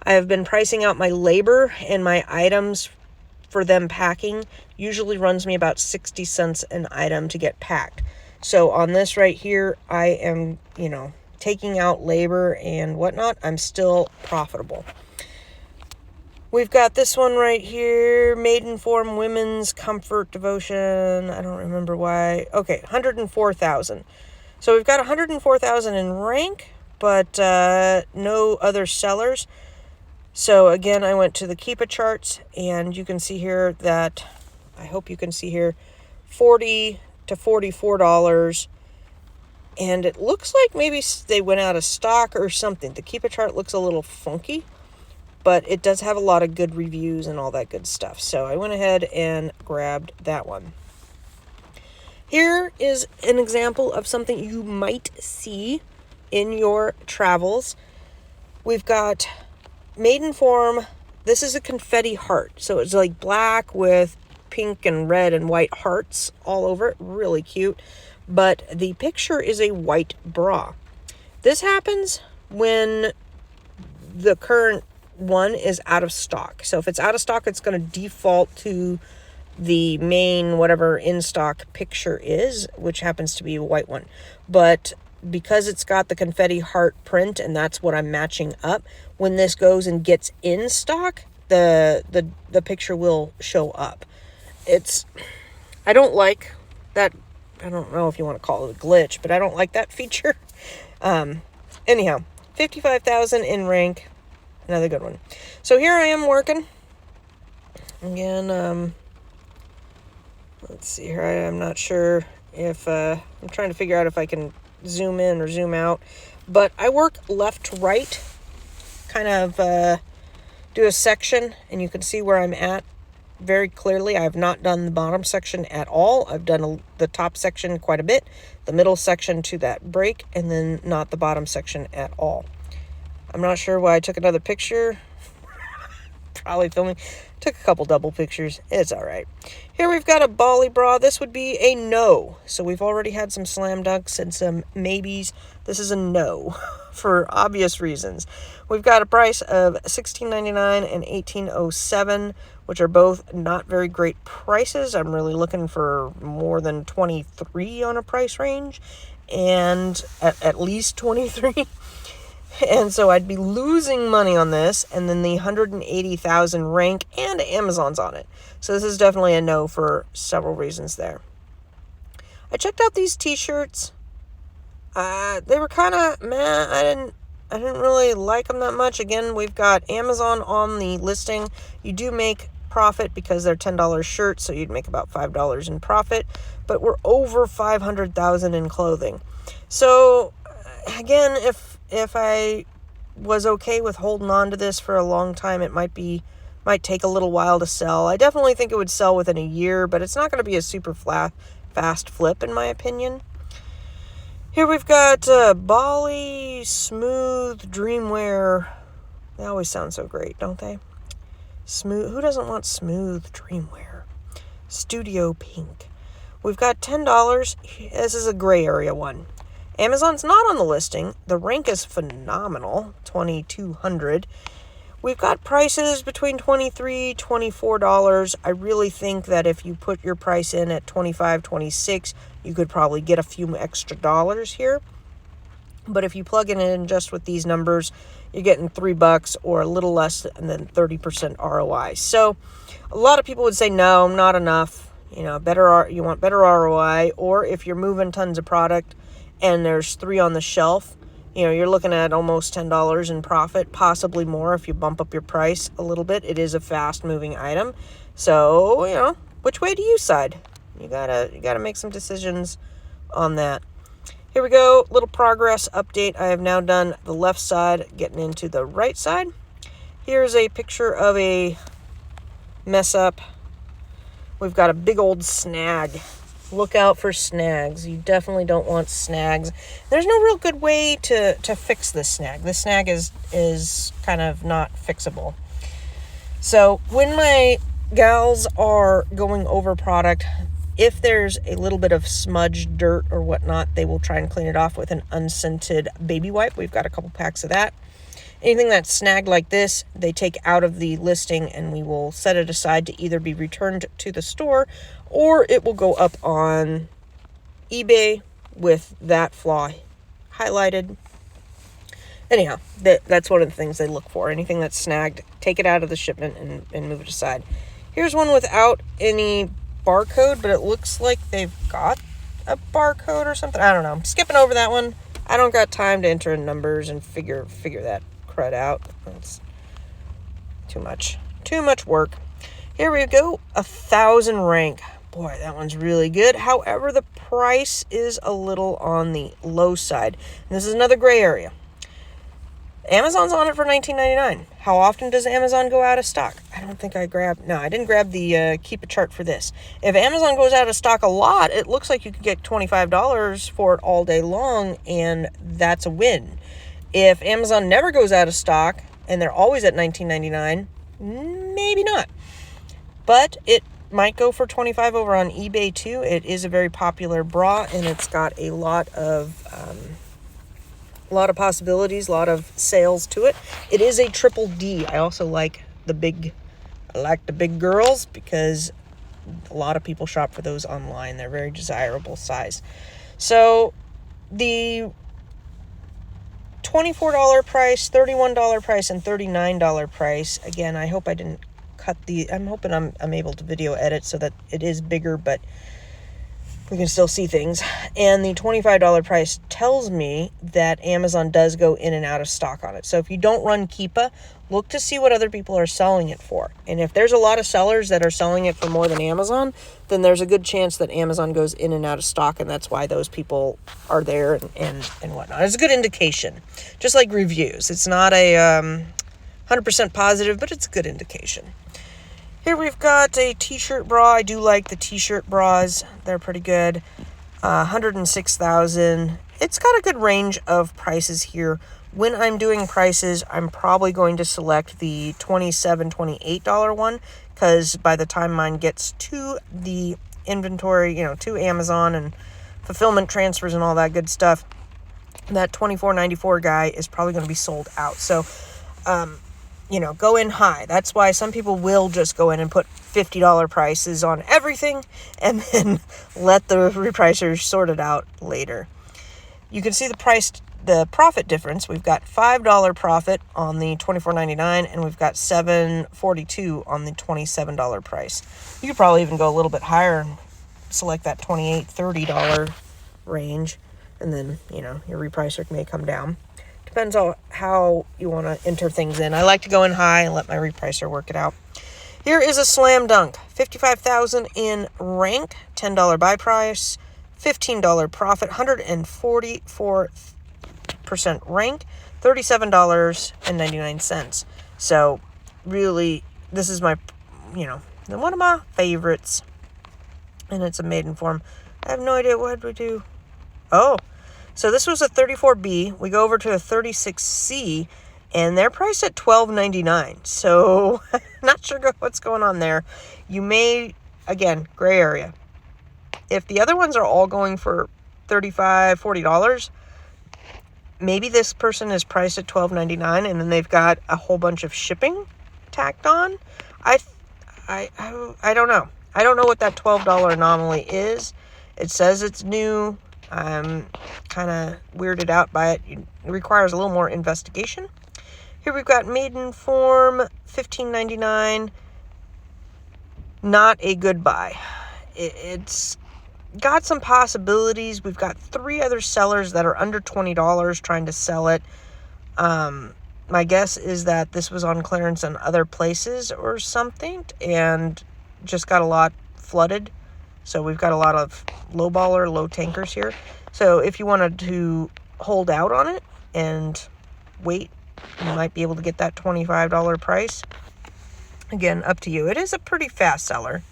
I have been pricing out my labor, and my items for them packing usually runs me about 60 cents an item to get packed. So on this right here, I am, taking out labor and whatnot. I'm still profitable. We've got this one right here, Maiden Form Women's Comfort Devotion. I don't remember why. Okay, 104,000. So we've got 104,000 in rank, but no other sellers. So again, I went to the Keepa charts, and you can see here that, I hope you can see here, $40 to $44. And it looks like maybe they went out of stock or something. The Keepa chart looks a little funky, but it does have a lot of good reviews and all that good stuff. So I went ahead and grabbed that one. Here is an example of something you might see in your travels. We've got Maiden Form. This is a confetti heart. So it's like black with pink and red and white hearts all over it. Really cute. But the picture is a white bra. This happens when the current one is out of stock. So if it's out of stock, it's going to default to the main whatever in stock picture is, which happens to be a white one. But because it's got the confetti heart print and that's what I'm matching up, when this goes and gets in stock, the picture will show up. I don't like that. I don't know if you want to call it a glitch, but I don't like that feature. Anyhow, 55,000 in rank. Another good one. So here I am working. Again, let's see here. I'm not sure if, I'm trying to figure out if I can zoom in or zoom out. But I work left to right. Kind of do a section, and you can see where I'm at very clearly. I have not done the bottom section at all. I've done the top section quite a bit, the middle section to that break, and then not the bottom section at all. I'm not sure why I took another picture. Probably filming. Took a couple double pictures. It's all right. Here we've got a Bali Bra. This would be a no. So we've already had some slam dunks and some maybes. This is a no for obvious reasons. We've got a price of $16.99 and $18.07, which are both not very great prices. I'm really looking for more than 23 on a price range, and at least 23. And so I'd be losing money on this, and then the 180,000 rank and Amazon's on it. So this is definitely a no for several reasons there. I checked out these t-shirts. They were kind of meh. I didn't really like them that much. Again, we've got Amazon on the listing. You do make profit because they're $10 shirts, so you'd make about $5 in profit. But we're over 500,000 in clothing. So again, if I was okay with holding on to this for a long time, it might take a little while to sell. I definitely think it would sell within a year, but it's not going to be a super fast flip in my opinion. Here we've got Bali Smooth Dreamwear. They always sound so great, don't they? Smooth. Who doesn't want smooth dreamwear? Studio Pink. We've got $10. This is a gray area one. Amazon's not on the listing. The rank is phenomenal, $2,200. We've got prices between $23, $24. I really think that if you put your price in at $25, $26, you could probably get a few extra dollars here. But if you plug it in just with these numbers, you're getting $3 or a little less than 30% ROI. So a lot of people would say, no, not enough. You know, you want better ROI, or if you're moving tons of product and there's 3 on the shelf, you know, you're looking at almost $10 in profit, possibly more if you bump up your price a little bit. It is a fast moving item. So, you know, which way do you side? You gotta make some decisions on that. Here we go, little progress update. I have now done the left side, getting into the right side. Here's a picture of a mess up. We've got a big old snag. Look out for snags. You definitely don't want snags. There's no real good way to fix this snag. This snag is kind of not fixable. So when my gals are going over product, if there's a little bit of smudge, dirt, or whatnot, they will try and clean it off with an unscented baby wipe. We've got a couple packs of that. Anything that's snagged like this, they take out of the listing, and we will set it aside to either be returned to the store, or it will go up on eBay with that flaw highlighted. Anyhow, that's one of the things they look for. Anything that's snagged, take it out of the shipment and move it aside. Here's one without any barcode, but it looks like they've got a barcode or something. I don't know. I'm skipping over that one. I don't got time to enter in numbers and figure that crud out. That's too much work. Here we go, 1,000 rank. Boy, that one's really good. However, the price is a little on the low side. And this is another gray area. Amazon's on it for $19.99. How often does Amazon go out of stock? I didn't grab the keep a chart for this. If Amazon goes out of stock a lot, it looks like you could get $25 for it all day long, and that's a win. If Amazon never goes out of stock and they're always at $19.99, maybe not. But it might go for $25 over on eBay too. It is a very popular bra, and it's got a lot of possibilities, a lot of sales to it. It is a triple D. I also like the big girls because a lot of people shop for those online. They're very desirable size. So the $24 price, $31 price, and $39 price. Again, I hope I didn't cut I'm hoping I'm able to video edit so that it is bigger, but we can still see things. And the $25 price tells me that Amazon does go in and out of stock on it. So if you don't run Keepa, look to see what other people are selling it for. And if there's a lot of sellers that are selling it for more than Amazon, then there's a good chance that Amazon goes in and out of stock, and that's why those people are there and whatnot. It's a good indication. Just like reviews. It's not a 100% positive, but it's a good indication. Here we've got a t-shirt bra. I do like the t-shirt bras. They're pretty good. 106,000. It's got a good range of prices here. When I'm doing prices, I'm probably going to select the $27, $28 one, because by the time mine gets to the inventory, to Amazon and fulfillment transfers and all that good stuff, that $24.94 guy is probably going to be sold out. So, go in high. That's why some people will just go in and put $50 prices on everything and then let the repricers sort it out later. You can see the profit difference. We've got $5 profit on the $24.99, and we've got $7.42 on the $27 price. You could probably even go a little bit higher and select that $28, $30 range, and then, your repricer may come down. Depends on how you want to enter things in. I like to go in high and let my repricer work it out. Here is a slam dunk. $55,000 in rank, $10 buy price, $15 profit, 144% rank, $37.99. So really, this is my, one of my favorites. And it's a maiden form. I have no idea what we do. Oh, so this was a 34B. We go over to a 36C, and they're priced at $12.99. So not sure what's going on there. You may, again, gray area. If the other ones are all going for $35, $40, maybe this person is priced at $12.99, and then they've got a whole bunch of shipping tacked on. I don't know. I don't know what that $12 anomaly is. It says it's new. I'm kind of weirded out by it. It requires a little more investigation. Here we've got maiden form, $15.99. Not a good buy. It's got some possibilities. We've got 3 other sellers that are under $20 trying to sell it. My guess is that this was on clearance in other places or something and just got a lot flooded. So we've got a lot of low tankers here. So if you wanted to hold out on it and wait, you might be able to get that $25 price. Again, up to you. It is a pretty fast seller.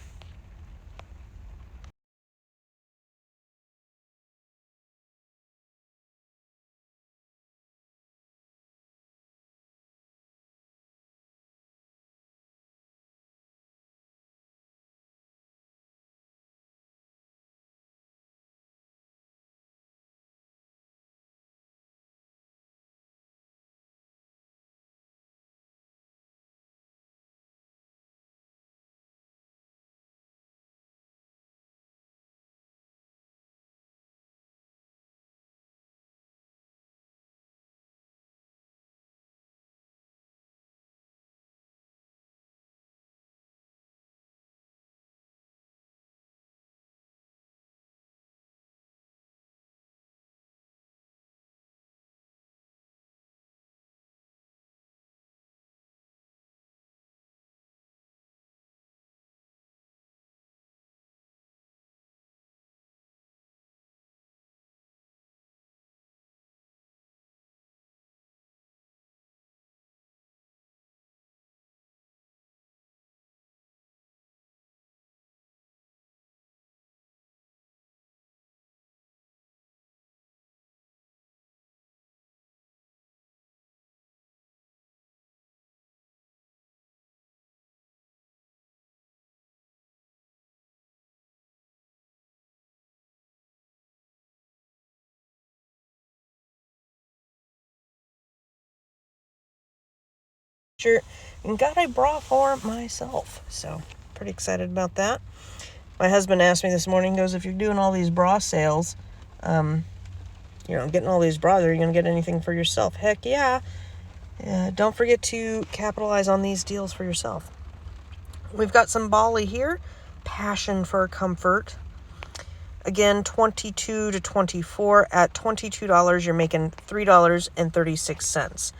shirt and got a bra for myself. So pretty excited about that. My husband asked me this morning, goes, if you're doing all these bra sales, getting all these bras, are you going to get anything for yourself? Heck yeah. Don't forget to capitalize on these deals for yourself. We've got some Bali here. Passion for Comfort. Again, $22 to $24. At $22, you're making $3.36.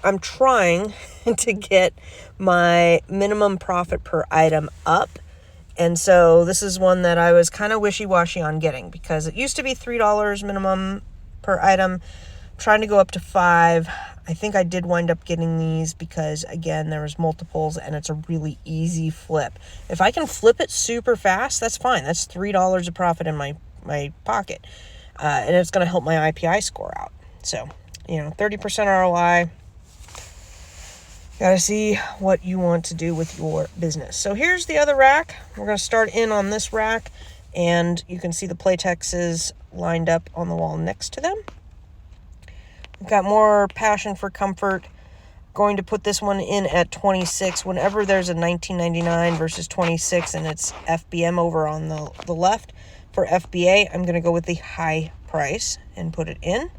I'm trying to get my minimum profit per item up. And so this is one that I was kind of wishy-washy on getting, because it used to be $3 minimum per item. I'm trying to go up to $5. I think I did wind up getting these because, again, there was multiples and it's a really easy flip. If I can flip it super fast, that's fine. That's $3 of profit in my pocket. And it's going to help my IPI score out. So, 30% ROI. Got to see what you want to do with your business. So here's the other rack. We're going to start in on this rack, and you can see the Playtexes lined up on the wall next to them. We've got more Passion for Comfort. Going to put this one in at $26. Whenever there's a $19.99 versus $26 and it's FBM over on the left, for FBA, I'm going to go with the high price and put it in.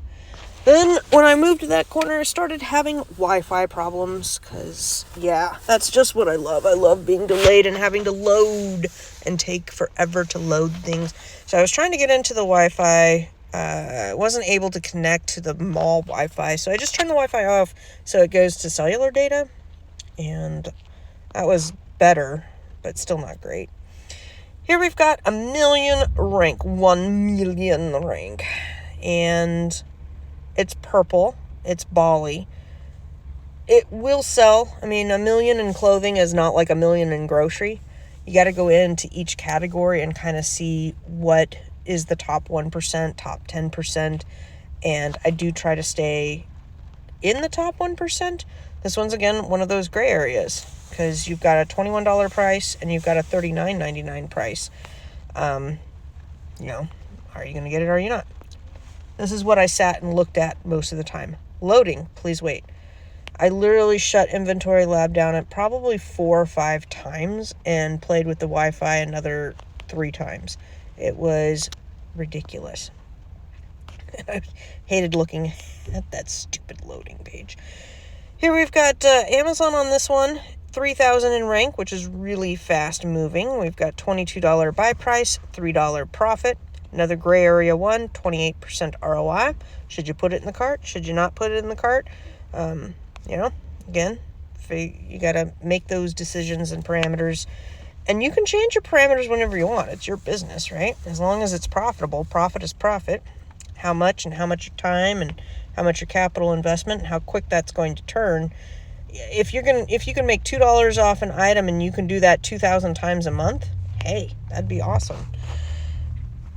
Then, when I moved to that corner, I started having Wi-Fi problems, because, that's just what I love. I love being delayed and having to load and take forever to load things. So I was trying to get into the Wi-Fi. I wasn't able to connect to the mall Wi-Fi, so I just turned the Wi-Fi off so it goes to cellular data, and that was better, but still not great. Here we've got 1 million rank, and it's purple. It's Bali. It will sell. I mean, 1 million in clothing is not like 1 million in grocery. You got to go into each category and kind of see what is the top 1%, top 10%. And I do try to stay in the top 1%. This one's, again, one of those gray areas, because you've got a $21 price and you've got a $39.99 price. Are you going to get it or are you not? This is what I sat and looked at most of the time. Loading, please wait. I literally shut Inventory Lab down at probably 4 or 5 times and played with the Wi-Fi another 3 times. It was ridiculous. I hated looking at that stupid loading page. Here we've got Amazon on this one. 3,000 in rank, which is really fast moving. We've got $22 buy price, $3 profit. Another gray area one, 28% ROI. Should you put it in the cart? Should you not put it in the cart? Again, you got to make those decisions and parameters. And you can change your parameters whenever you want. It's your business, right? As long as it's profitable. Profit is profit. How much and how much your time and how much your capital investment and how quick that's going to turn. If you can make $2 off an item and you can do that 2,000 times a month, hey, that'd be awesome.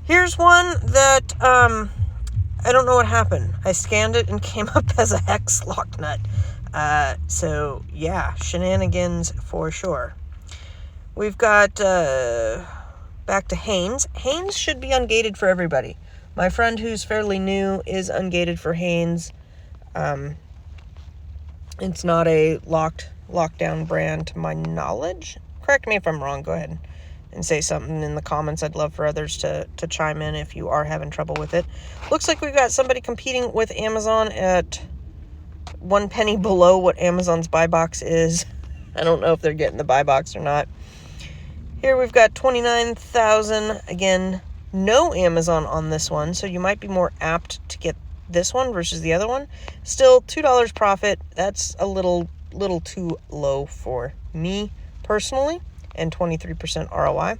Here's one that I don't know what happened. I scanned it and came up as a hex lock nut. So yeah, shenanigans for sure. We've got back to Hanes. Hanes should be ungated for everybody. My friend who's fairly new is ungated for Hanes. It's not a lockdown brand to my knowledge. Correct me if I'm wrong. Go ahead and say something in the comments. I'd love for others to chime in if you are having trouble with it. Looks like we've got somebody competing with Amazon at 1 penny below what Amazon's buy box is. I don't know if they're getting the buy box or not. Here we've got 29,000. Again, no Amazon on this one, so you might be more apt to get this one versus the other one. Still, $2 profit. That's a little too low for me personally. And 23% ROI.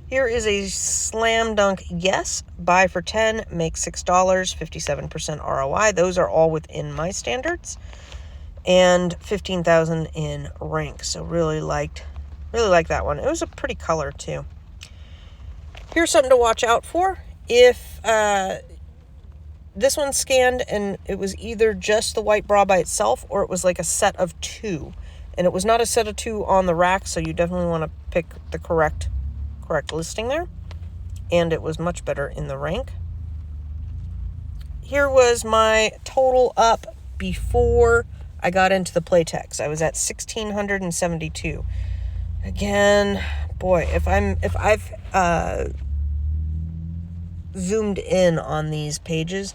Here is a slam dunk yes. Buy for 10, make $6, 57% ROI. Those are all within my standards. And 15,000 in rank. So really liked that one. It was a pretty color too. Here's something to watch out for. If this one scanned and it was either just the white bra by itself or it was like a set of 2. And it was not a set of 2 on the rack, so you definitely want to pick the correct listing there. And it was much better in the rank. here was my total up before I got into the Playtex. I was at 1,672. Again, boy, if I've zoomed in on these pages,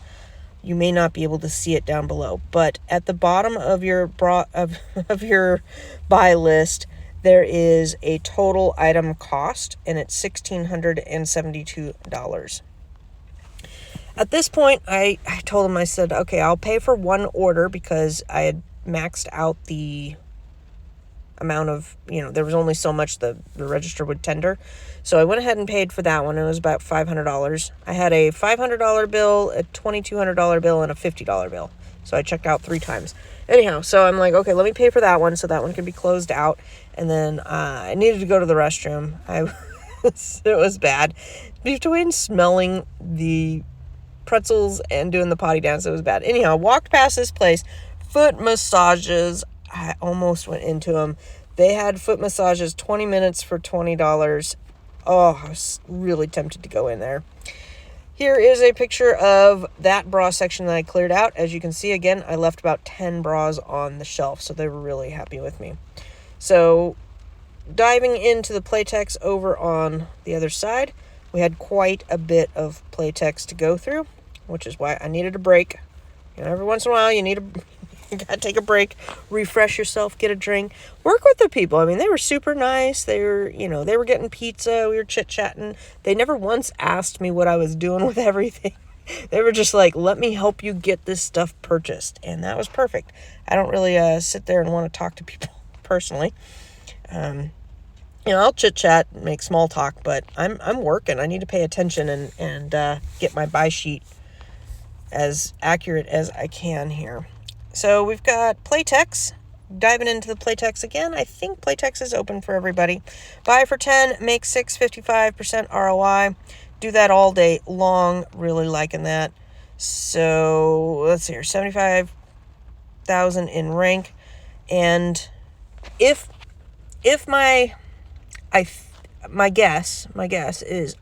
you may not be able to see it down below, but at the bottom of your of your buy list, there is a total item cost, and it's $1,672. At this point, I told him, I said, okay, I'll pay for one order because I had maxed out the amount of, there was only so much the register would tender. So I went ahead and paid for that one. It was about $500. I had a $500 bill, a $2,200 bill, and a $50 bill. So I checked out 3 times. Anyhow, so I'm like, okay, let me pay for that one so that one can be closed out. And then I needed to go to the restroom. It was bad. Between smelling the pretzels and doing the potty dance, it was bad. Anyhow, walked past this place, foot massages. I almost went into them. They had foot massages, 20 minutes for $20. Oh, I was really tempted to go in there. Here is a picture of that bra section that I cleared out. As you can see, again, I left about 10 bras on the shelf, so they were really happy with me. So, diving into the Playtex over on the other side, we had quite a bit of Playtex to go through, which is why I needed a break. Every once in a while, you gotta take a break, refresh yourself, get a drink, work with the people. I mean, they were super nice. They were, they were getting pizza. We were chit-chatting. They never once asked me what I was doing with everything. They were just like, let me help you get this stuff purchased. And that was perfect. I don't really sit there and want to talk to people personally. I'll chit-chat, make small talk, but I'm working. I need to pay attention and get my buy sheet as accurate as I can here. So we've got Playtex. Diving into the Playtex again. I think Playtex is open for everybody. Buy for 10, make 6, 55% ROI. Do that all day long. Really liking that. So let's see here, 75,000 in rank. And if my guess is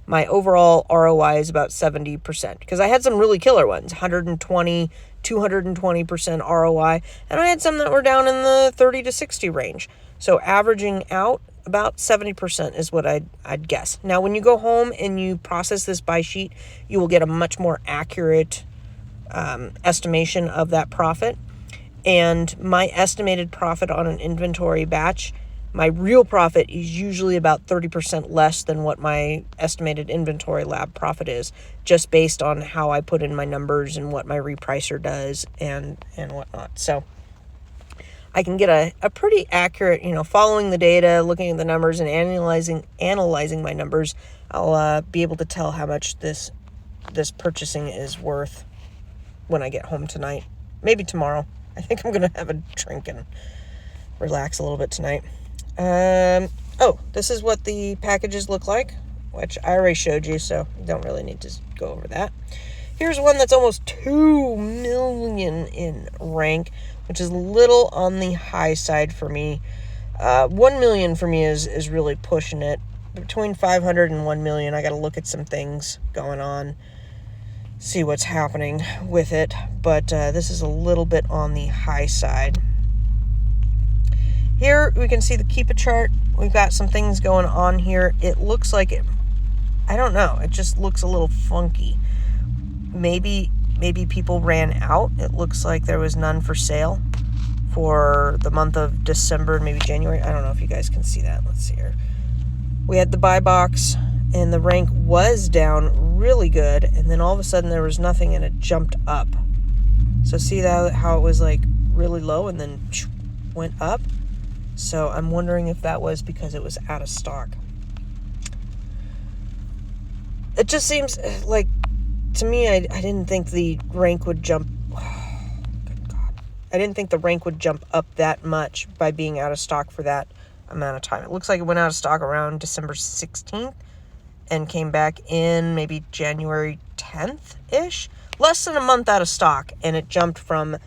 my overall ROI is about 70%, because I had some really killer ones, 120, 220% ROI, and I had some that were down in the 30 to 60 range. So averaging out about 70% is what I'd guess. Now, when you go home and you process this buy sheet, you will get a much more accurate estimation of that profit. And my estimated profit on an inventory batch, my real profit is usually about 30% less than what my estimated inventory lab profit is, just based on how I put in my numbers and what my repricer does and whatnot. So I can get a pretty accurate, following the data, looking at the numbers and analyzing my numbers, I'll be able to tell how much this purchasing is worth when I get home tonight. Maybe tomorrow. I think I'm going to have a drink and relax a little bit tonight. This is what the packages look like, which I already showed you, so you don't really need to go over that. Here's one that's almost 2 million in rank, which is a little on the high side for me. 1 million for me is really pushing it. Between 500 and 1 million, I got to look at some things going on, see what's happening with it, but this is a little bit on the high side. Here we can see the Keep It chart. We've got some things going on here. It looks like I don't know, it just looks a little funky. Maybe people ran out. It looks like there was none for sale for the month of December, maybe January. I don't know if you guys can see that. Let's see here. We had the buy box, and the rank was down really good, and then all of a sudden there was nothing and it jumped up. So see how it was like really low and then went up? So I'm wondering if that was because it was out of stock. It just seems like, to me, I didn't think the rank would jump. Oh, good God. I didn't think the rank would jump up that much by being out of stock for that amount of time. It looks like it went out of stock around December 16th and came back in maybe January 10th-ish. Less than a month out of stock, and it jumped from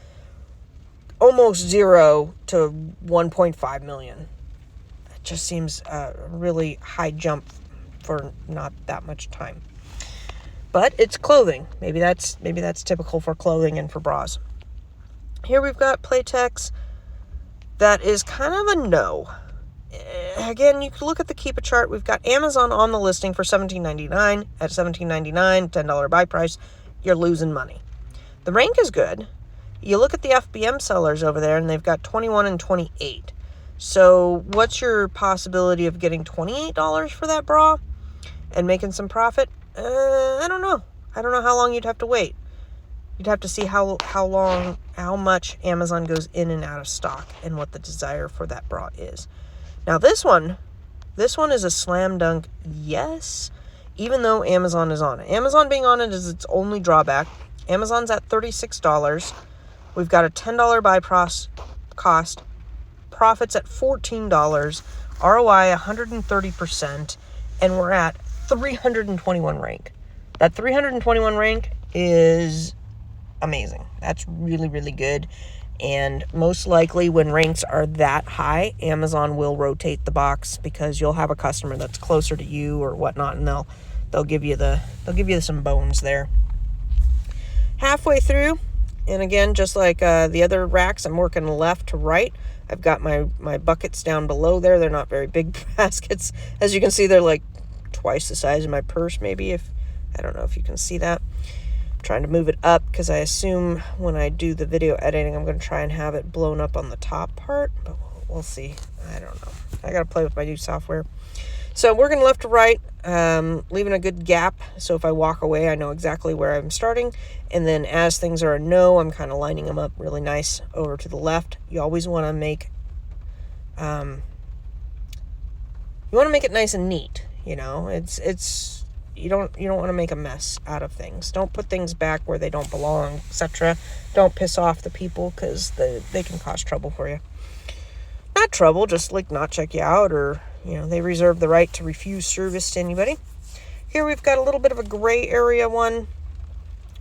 almost 0 to 1.5 million. It just seems a really high jump for not that much time. but it's clothing. Maybe that's typical for clothing and for bras. Here we've got Playtex. That is kind of a no. Again, you can look at the Keep It chart. We've got Amazon on the listing for $17.99. At $17.99, $10 buy price, you're losing money. The rank is good. You look at the FBM sellers over there, and they've got 21 and 28. So what's your possibility of getting $28 for that bra and making some profit? I don't know. I don't know how long you'd have to wait. You'd have to see how much Amazon goes in and out of stock and what the desire for that bra is. Now this one is a slam dunk yes, even though Amazon is on it. Amazon being on it is its only drawback. Amazon's at $36. We've got a $10 buy cost, profits at $14, ROI 130%, and we're at 321 rank. That 321 rank is amazing. That's really, really good. And most likely when ranks are that high, Amazon will rotate the box because you'll have a customer that's closer to you or whatnot, and they'll give you some bones there. Halfway through, and again, just like the other racks, I'm working left to right. I've got my buckets down below there. They're not very big baskets. As you can see, they're like twice the size of my purse, maybe. I don't know if you can see that. Trying to move it up because I assume when I do the video editing, I'm going to try and have it blown up on the top part, but we'll see. I don't know. I got to play with my new software. So I'm working left to right, leaving a good gap. So if I walk away, I know exactly where I'm starting. And then as things are a no, I'm kind of lining them up really nice over to the left. You always want to make, it nice and neat. You know, you don't want to make a mess out of things. Don't put things back where they don't belong, etc. Don't piss off the people because they can cause trouble for you. Not trouble, just like not check you out, or they reserve the right to refuse service to anybody. Here we've got a little bit of a gray area one.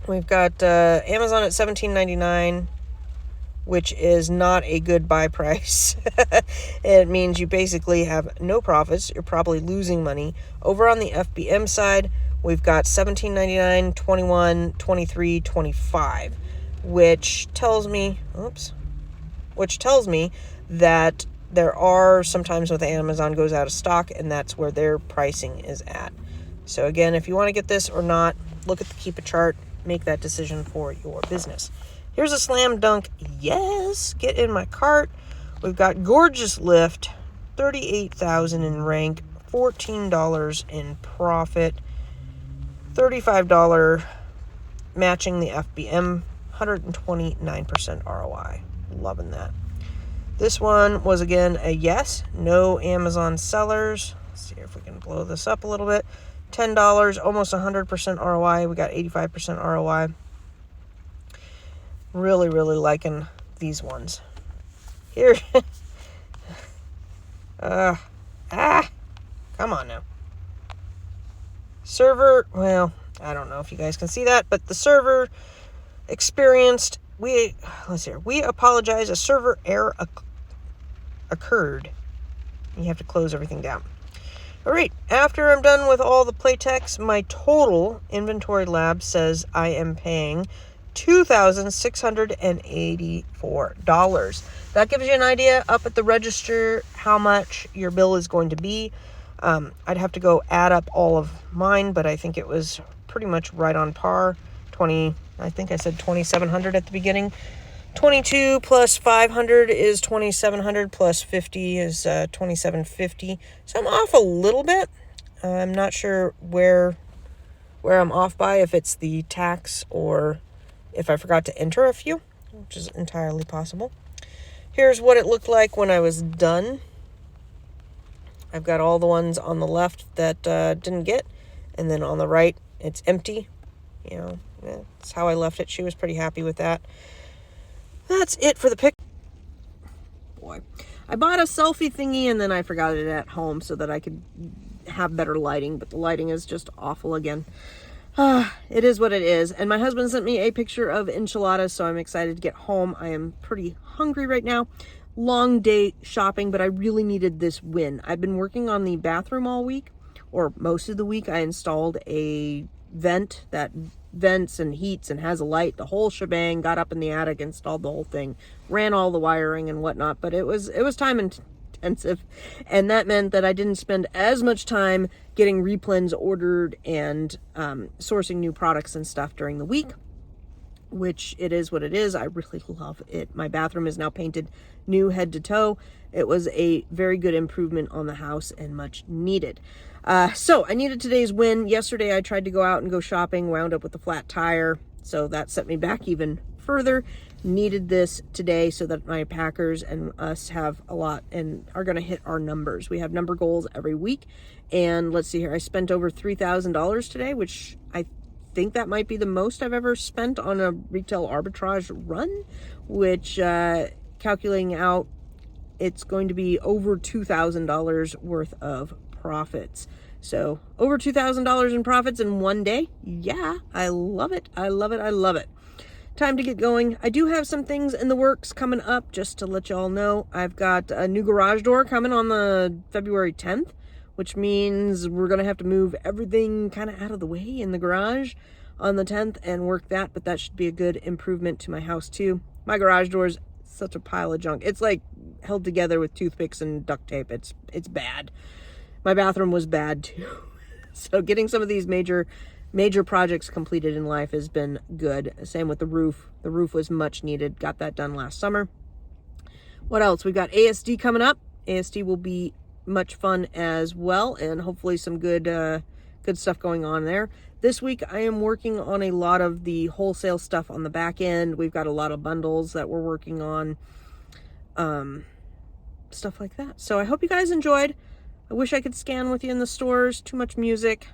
We've got Amazon at $17.99, which is not a good buy price. It means you basically have no profits. You're probably losing money. Over on the FBM side, we've got $17.99, $21, $23, $25, which tells me that there are sometimes when Amazon goes out of stock, and that's where their pricing is at. So again, if you want to get this or not, look at the Keep It chart, make that decision for your business. Here's a slam dunk yes, get in my cart. We've got gorgeous lift, $38,000 in rank, $14 in profit, $35 matching the FBM, 129% ROI. Loving that. This one was again a yes, no Amazon sellers. Let's see if we can blow this up a little bit. $10, almost 100% ROI. We got 85% ROI. Really, really liking these ones. Here. Come on now. Server, well, I don't know if you guys can see that, but the server experienced, we apologize, a server error occurred. You have to close everything down. All right, after I'm done with all the Playtex, my total inventory lab says I am paying $2,684. That gives you an idea up at the register how much your bill is going to be. I'd have to go add up all of mine, but I think it was pretty much right on par. I think I said $2,700 at the beginning. 22 plus 500 is 2,700, plus 50 is 2,750. So I'm off a little bit. I'm not sure where I'm off by, if it's the tax or if I forgot to enter a few, which is entirely possible. Here's what it looked like when I was done. I've got all the ones on the left that didn't get, and then on the right, it's empty. That's how I left it. She was pretty happy with that. That's it for the pic. Boy, I bought a selfie thingy and then I forgot it at home so that I could have better lighting, but the lighting is just awful again. It is what it is. And my husband sent me a picture of enchiladas, so I'm excited to get home. I am pretty hungry right now. Long day shopping, but I really needed this win. I've been working on the bathroom all week, or most of the week. I installed a vent that vents and heats and has a light, the whole shebang. Got up in the attic, installed the whole thing, ran all the wiring and whatnot. But it was time intensive, and that meant that I didn't spend as much time getting replens ordered and sourcing new products and stuff during the week, which it is what it is. I really love it. My bathroom is now painted new head to toe. It was a very good improvement on the house and much needed. So I needed today's win. Yesterday I tried to go out and go shopping, wound up with a flat tire, so that set me back even further. Needed this today so that my packers and us have a lot and are going to hit our numbers. We have number goals every week, and let's see here. I spent over $3,000 today, which I think that might be the most I've ever spent on a retail arbitrage run, which calculating out, it's going to be over $2,000 worth of profits. So over $2,000 in profits in one day. Yeah, I love it. I love it. I love it. Time to get going. I do have some things in the works coming up, just to let y'all know. I've got a new garage door coming on the February 10th, which means we're going to have to move everything kind of out of the way in the garage on the 10th and work that, but that should be a good improvement to my house too. My garage door is such a pile of junk. It's like held together with toothpicks and duct tape. It's bad. My bathroom was bad too. So getting some of these major projects completed in life has been good. Same with the roof. The roof was much needed. Got that done last summer. What else? We've got ASD coming up. ASD will be much fun as well, and hopefully some good stuff going on there. This week I am working on a lot of the wholesale stuff on the back end. We've got a lot of bundles that we're working on, stuff like that. So I hope you guys enjoyed. I wish I could scan with you in the stores. Too much music.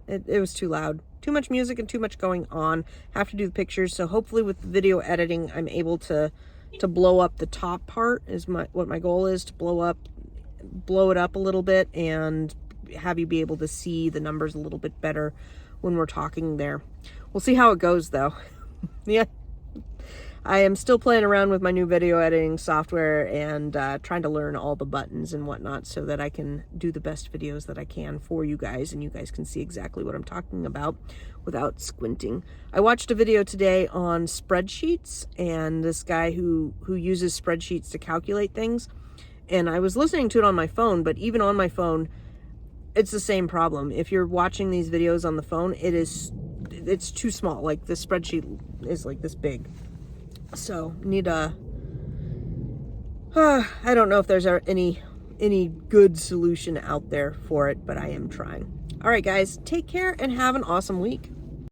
It was too loud. Too much music and too much going on. Have to do the pictures. So hopefully with the video editing, I'm able to blow up the top part is what my goal is, to blow it up a little bit and have you be able to see the numbers a little bit better when we're talking there. We'll see how it goes though. Yeah. I am still playing around with my new video editing software and trying to learn all the buttons and whatnot so that I can do the best videos that I can for you guys, and you guys can see exactly what I'm talking about without squinting. I watched a video today on spreadsheets and this guy who uses spreadsheets to calculate things, and I was listening to it on my phone, but even on my phone, it's the same problem. If you're watching these videos on the phone, it's too small. Like the spreadsheet is like this big. So need a I don't know if there's any good solution out there for it, but I am trying. All right guys, take care and have an awesome week.